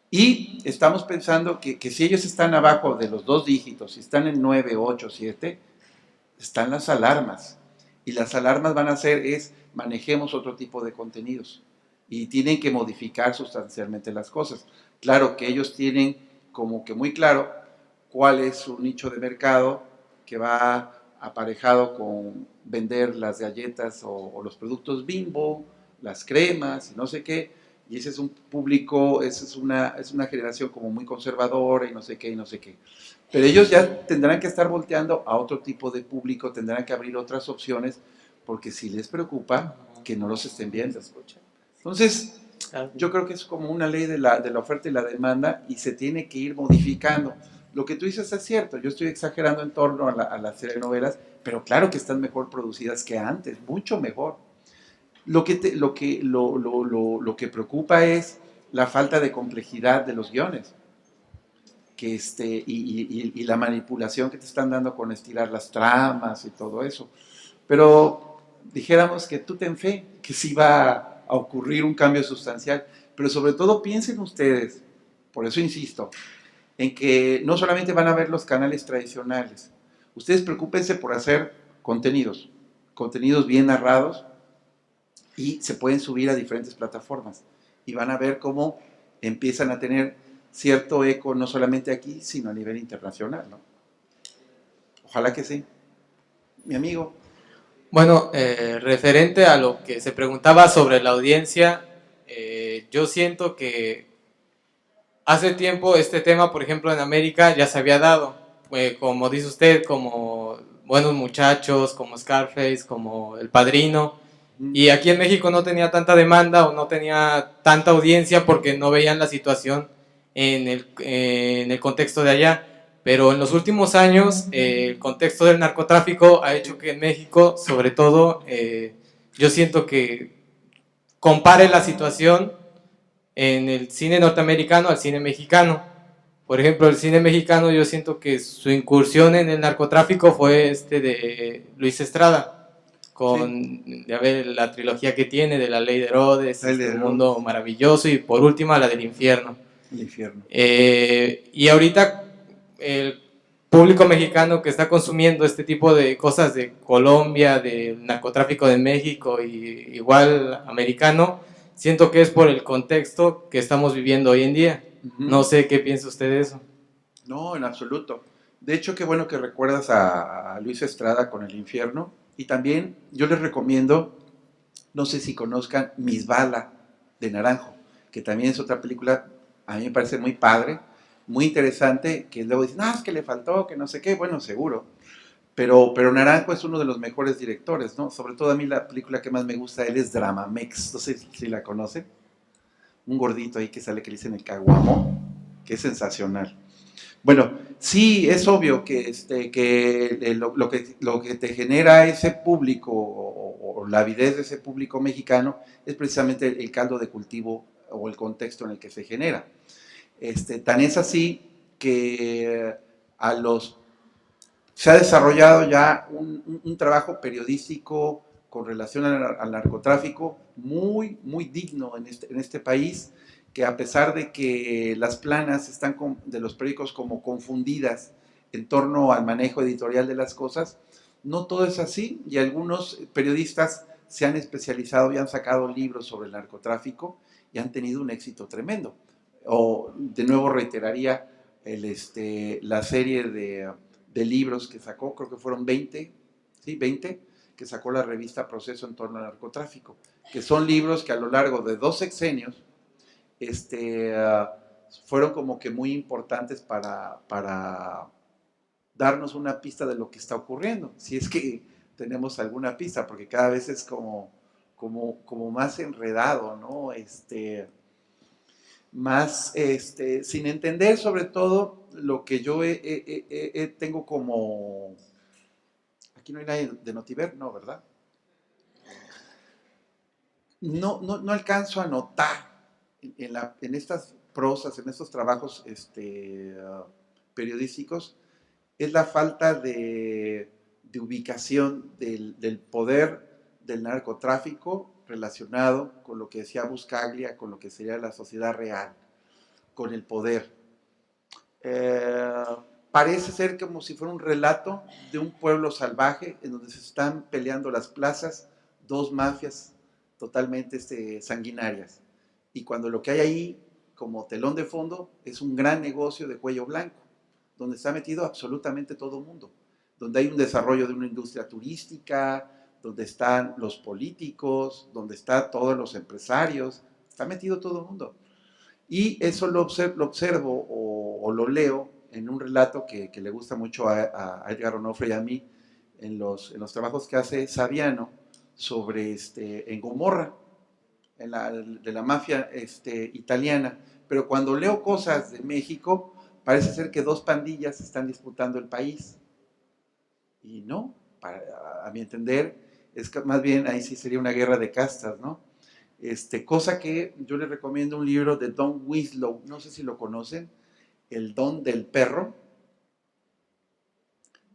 Y estamos pensando que si ellos están abajo de los 2 dígitos, si están en 9, 8, 7, están las alarmas. Y las alarmas van a ser manejemos otro tipo de contenidos. Y tienen que modificar sustancialmente las cosas. Claro que ellos tienen como que muy claro cuál es su nicho de mercado que va aparejado con vender las galletas o los productos Bimbo, las cremas y no sé qué, y ese es un público, esa es una generación como muy conservadora y no sé qué y no sé qué. Pero ellos ya tendrán que estar volteando a otro tipo de público, tendrán que abrir otras opciones, porque si les preocupa que no los estén viendo. Entonces, yo creo que es como una ley de la oferta y la demanda y se tiene que ir modificando. Lo que tú dices es cierto, yo estoy exagerando en torno a las telenovelas, pero claro que están mejor producidas que antes, mucho mejor. Lo que preocupa es la falta de complejidad de los guiones y la manipulación que te están dando con estirar las tramas y todo eso. Pero dijéramos que tú ten fe, que sí va a ocurrir un cambio sustancial, pero sobre todo piensen ustedes, por eso insisto, en que no solamente van a ver los canales tradicionales, ustedes preocúpense por hacer contenidos bien narrados y se pueden subir a diferentes plataformas y van a ver cómo empiezan a tener cierto eco no solamente aquí, sino a nivel internacional, ¿no? Ojalá que sí. Mi amigo. Bueno, referente a lo que se preguntaba sobre la audiencia, yo siento que hace tiempo este tema, por ejemplo, en América ya se había dado, como dice usted, como Buenos Muchachos, como Scarface, como El Padrino, y aquí en México no tenía tanta demanda o no tenía tanta audiencia porque no veían la situación en el contexto de allá. Pero en los últimos años, el contexto del narcotráfico ha hecho que en México, sobre todo, yo siento que compare la situación en el cine norteamericano al cine mexicano. Por ejemplo, el cine mexicano, yo siento que su incursión en el narcotráfico fue de Luis Estrada, con ya ver la trilogía que tiene de La Ley de Herodes, Un Mundo Maravilloso y por última la del Infierno. El Infierno. Y ahorita el público mexicano que está consumiendo este tipo de cosas de Colombia, del narcotráfico de México y igual americano, siento que es por el contexto que estamos viviendo hoy en día. No sé qué piensa usted de eso. No, en absoluto. De hecho, qué bueno que recuerdas a Luis Estrada con El Infierno. Y también yo les recomiendo, no sé si conozcan Misbala de Naranjo, que también es otra película, a mí me parece muy padre, muy interesante, que luego dicen, es que le faltó, que no sé qué, bueno, seguro. Pero Naranjo es uno de los mejores directores, ¿no? Sobre todo a mí la película que más me gusta de él es Dramamex, no sé si la conocen. Un gordito ahí que sale que le dicen el caguamo, que es sensacional. Bueno, sí, es obvio que, lo que te genera ese público o la avidez de ese público mexicano es precisamente el caldo de cultivo o el contexto en el que se genera. Tan es así que se ha desarrollado ya un trabajo periodístico con relación al narcotráfico muy, muy digno en este país, que a pesar de que las planas están de los periódicos como confundidas en torno al manejo editorial de las cosas, no todo es así y algunos periodistas se han especializado y han sacado libros sobre el narcotráfico y han tenido un éxito tremendo. O de nuevo reiteraría la serie de libros que sacó, creo que fueron 20, ¿sí? 20, que sacó la revista Proceso en torno al narcotráfico, que son libros que a lo largo de 2 sexenios fueron como que muy importantes para darnos una pista de lo que está ocurriendo, si es que tenemos alguna pista, porque cada vez es como más enredado, ¿no? más sin entender sobre todo lo que yo tengo como... Aquí no hay nadie de Notiver, no, ¿verdad? No alcanzo a notar en estas prosas, en estos trabajos periodísticos, es la falta de ubicación del poder del narcotráfico relacionado con lo que decía Buscaglia, con lo que sería la sociedad real, con el poder. Parece ser como si fuera un relato de un pueblo salvaje en donde se están peleando las plazas, dos mafias totalmente sanguinarias. Y cuando lo que hay ahí como telón de fondo es un gran negocio de cuello blanco, donde está metido absolutamente todo el mundo, donde hay un desarrollo de una industria turística, donde están los políticos, donde están todos los empresarios, está metido todo el mundo. Y eso lo observo o lo leo en un relato que le gusta mucho a Edgar Onofre y a mí, en los trabajos que hace Saviano sobre en Gomorra, de la mafia italiana. Pero cuando leo cosas de México, parece ser que dos pandillas están disputando el país. Y no, a mi entender, es que más bien ahí sí sería una guerra de castas, ¿no? Cosa que yo les recomiendo un libro de Don Winslow, no sé si lo conocen, El Don del Perro,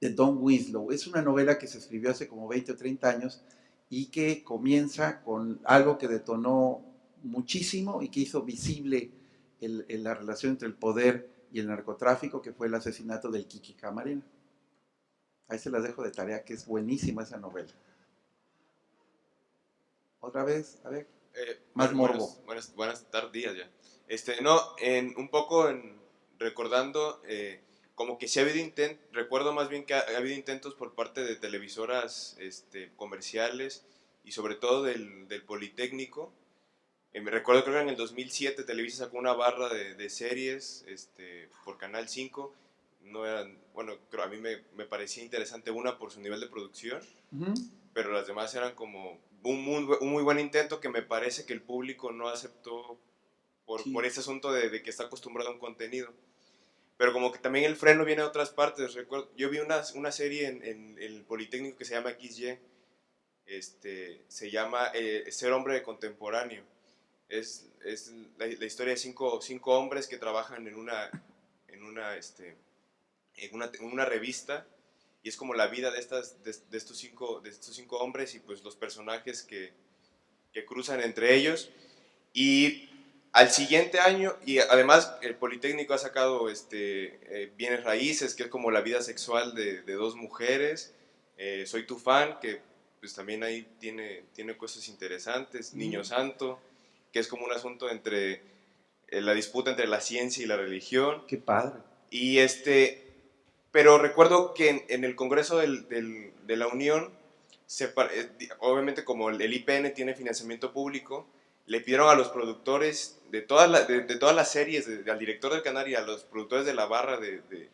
de Don Winslow. Es una novela que se escribió hace como 20 o 30 años y que comienza con algo que detonó muchísimo y que hizo visible la relación entre el poder y el narcotráfico, que fue el asesinato del Kiki Camarena. Ahí se las dejo de tarea, que es buenísima esa novela. Otra vez, a ver, más morbo. Buenas tardes ya. Un poco recordando, como que sí ha habido recuerdo más bien que ha habido intentos por parte de televisoras comerciales y sobre todo del Politécnico. Me recuerdo que en el 2007 Televisa sacó una barra de series por Canal 5. No eran, bueno, a mí me parecía interesante una por su nivel de producción, pero las demás eran como un muy buen intento que me parece que el público no aceptó por ese asunto de que está acostumbrado a un contenido. Pero como que también el freno viene de otras partes. Recuerdo, yo vi una serie en el Politécnico que se llama XY, se llama Ser hombre contemporáneo. Es la historia de cinco hombres que trabajan en una revista, y es como la vida de estos cinco hombres y pues los personajes que cruzan entre ellos. Y al siguiente año, y además el Politécnico ha sacado Bienes Raíces, que es como la vida sexual de dos mujeres, Soy tu fan, que pues también ahí tiene cosas interesantes, Niño Santo, que es como un asunto entre la disputa entre la ciencia y la religión. ¡Qué padre! Y pero recuerdo que en el Congreso de la Unión, obviamente como el IPN tiene financiamiento público, le pidieron a los productores de todas las series, al director del canal y a los productores de la barra de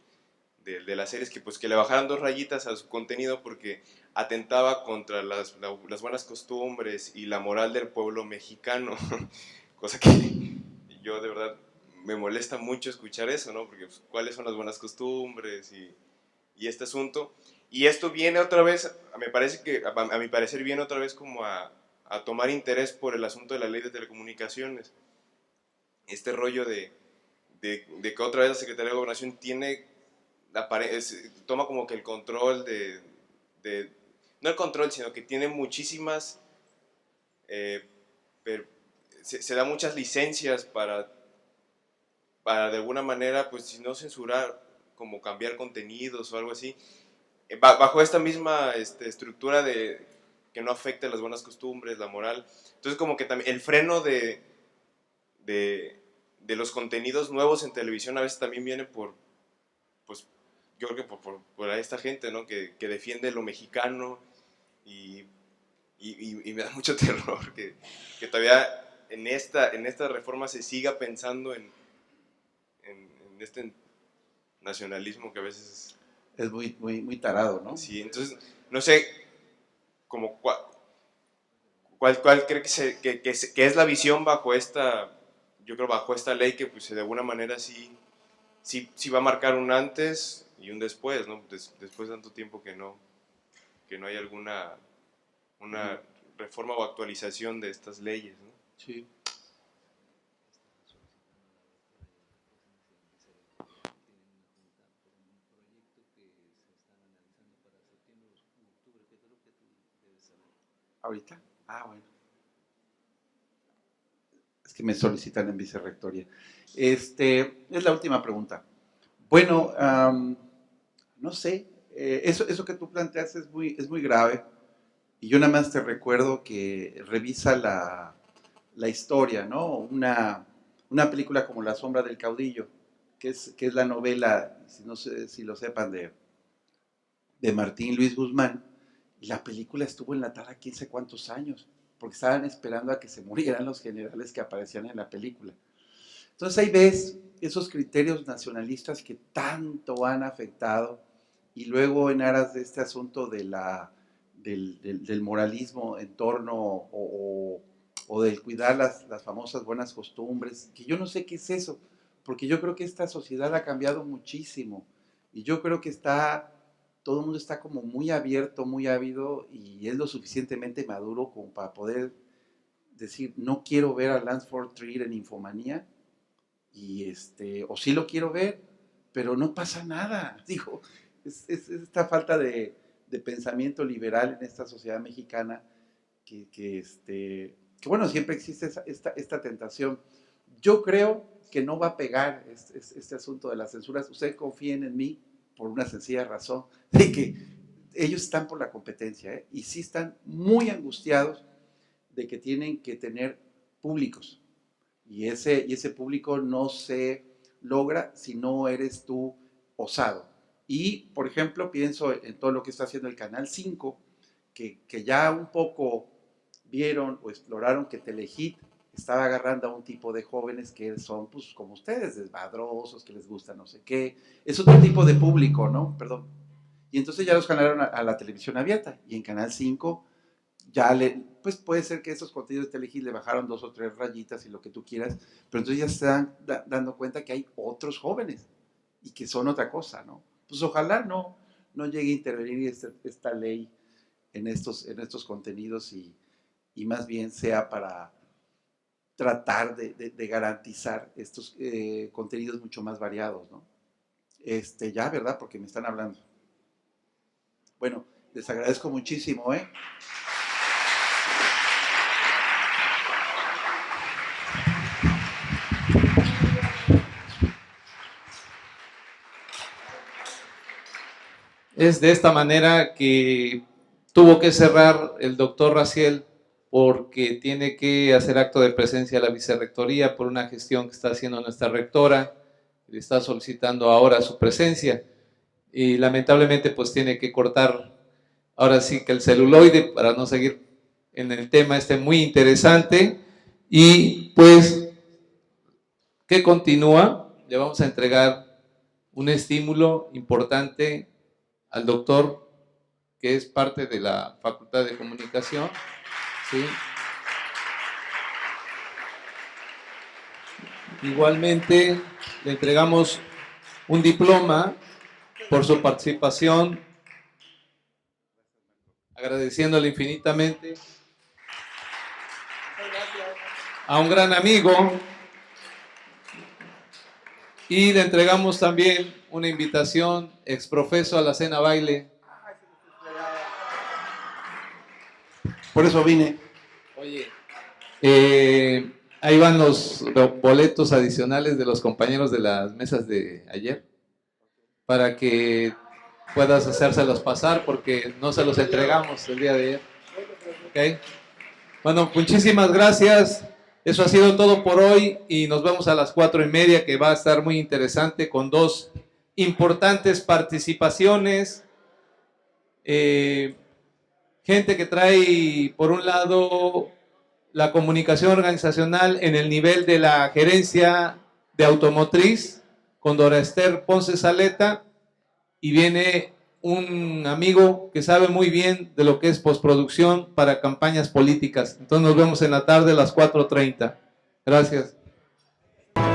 las series, que le bajaran 2 rayitas a su contenido porque atentaba contra las buenas costumbres y la moral del pueblo mexicano, cosa que yo de verdad me molesta mucho escuchar eso, ¿no? Porque pues, ¿cuáles son las buenas costumbres y este asunto? Y esto viene otra vez, a mi parecer viene otra vez como a tomar interés por el asunto de la ley de telecomunicaciones. Este rollo de que otra vez la Secretaría de Gobernación toma como que el control no el control, sino que tiene muchísimas, se da muchas licencias para de alguna manera, pues si no censurar, como cambiar contenidos o algo así, bajo esta misma estructura de que no afecte las buenas costumbres, la moral. Entonces como que también el freno de los contenidos nuevos en televisión a veces también viene pues yo creo que por esta gente, ¿no? que defiende lo mexicano y me da mucho terror que todavía en esta reforma se siga pensando en este nacionalismo que a veces es muy, muy, muy tarado, ¿no? Sí, entonces, no sé, como ¿cuál cree que es la visión bajo esta yo creo bajo esta ley que pues de alguna manera sí va a marcar un antes y un después, ¿no? Después de tanto tiempo que no hay alguna una reforma o actualización de estas leyes, ¿no? Sí. ¿Ahorita? Ah, bueno. Es que me solicitan en vicerrectoría. Es la última pregunta. Bueno, no sé, eso que tú planteas es muy grave. Y yo nada más te recuerdo que revisa la historia, ¿no? Una película como La sombra del caudillo, que es la novela, no sé si lo sepan, de Martín Luis Guzmán. Y la película estuvo enlatada 15 cuántos años, porque estaban esperando a que se murieran los generales que aparecían en la película. Entonces ahí ves esos criterios nacionalistas que tanto han afectado, y luego en aras de este asunto del moralismo en torno o del cuidar las famosas buenas costumbres, que yo no sé qué es eso, porque yo creo que esta sociedad ha cambiado muchísimo, y yo creo que todo el mundo está como muy abierto, muy ávido, y es lo suficientemente maduro como para poder decir, no quiero ver a Lance von Trier en Infomanía, o sí lo quiero ver, pero no pasa nada. Digo, es esta falta de pensamiento liberal en esta sociedad mexicana que bueno, siempre existe esta tentación. Yo creo que no va a pegar este asunto de las censuras. Ustedes confíen en mí por una sencilla razón, de que ellos están por la competencia, y sí están muy angustiados de que tienen que tener públicos, y ese público no se logra si no eres tú osado. Y, por ejemplo, pienso en todo lo que está haciendo el Canal 5, que ya un poco vieron o exploraron que Telehit estaba agarrando a un tipo de jóvenes que son, pues, como ustedes, desmadrosos, que les gusta no sé qué. Es otro tipo de público, ¿no? Perdón. Y entonces ya los jalaron a la televisión abierta, y en Canal 5 ya pues puede ser que esos contenidos de Telehit le bajaron 2 o 3 rayitas y lo que tú quieras, pero entonces ya se están dando cuenta que hay otros jóvenes y que son otra cosa, ¿no? Pues ojalá no llegue a intervenir esta ley en estos contenidos, y más bien sea para tratar de garantizar estos contenidos mucho más variados, ¿no? Ya, ¿verdad? Porque me están hablando. Bueno, les agradezco muchísimo, ¿eh? Es de esta manera que tuvo que cerrar el doctor Raziel, porque tiene que hacer acto de presencia a la vicerrectoría por una gestión que está haciendo nuestra rectora, le está solicitando ahora su presencia, y lamentablemente pues tiene que cortar ahora sí que el celuloide para no seguir en el tema muy interesante. Y pues, ¿qué continúa? Le vamos a entregar un estímulo importante al doctor, que es parte de la Facultad de Comunicación, ¿sí? Igualmente le entregamos un diploma por su participación, agradeciéndole infinitamente a un gran amigo, y le entregamos también una invitación exprofeso a la cena baile. Por eso vine. Oye, ahí van los boletos adicionales de los compañeros de las mesas de ayer, para que puedas hacérselos pasar, porque no se los entregamos el día de ayer. ¿Okay? Bueno, muchísimas gracias. Eso ha sido todo por hoy, y nos vemos a las 4:30, que va a estar muy interesante con 2 importantes participaciones. Gente que trae, por un lado, la comunicación organizacional en el nivel de la gerencia de automotriz, con Dora Esther Ponce Saleta, y viene un amigo que sabe muy bien de lo que es postproducción para campañas políticas. Entonces nos vemos en la tarde a las 4:30. Gracias.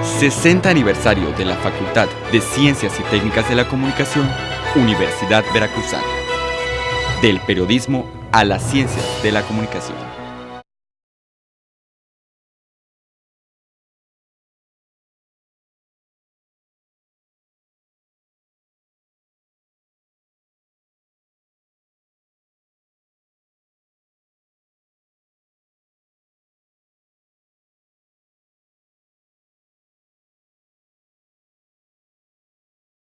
60 aniversario de la Facultad de Ciencias y Técnicas de la Comunicación, Universidad Veracruzana. Del periodismo a las ciencias de la comunicación.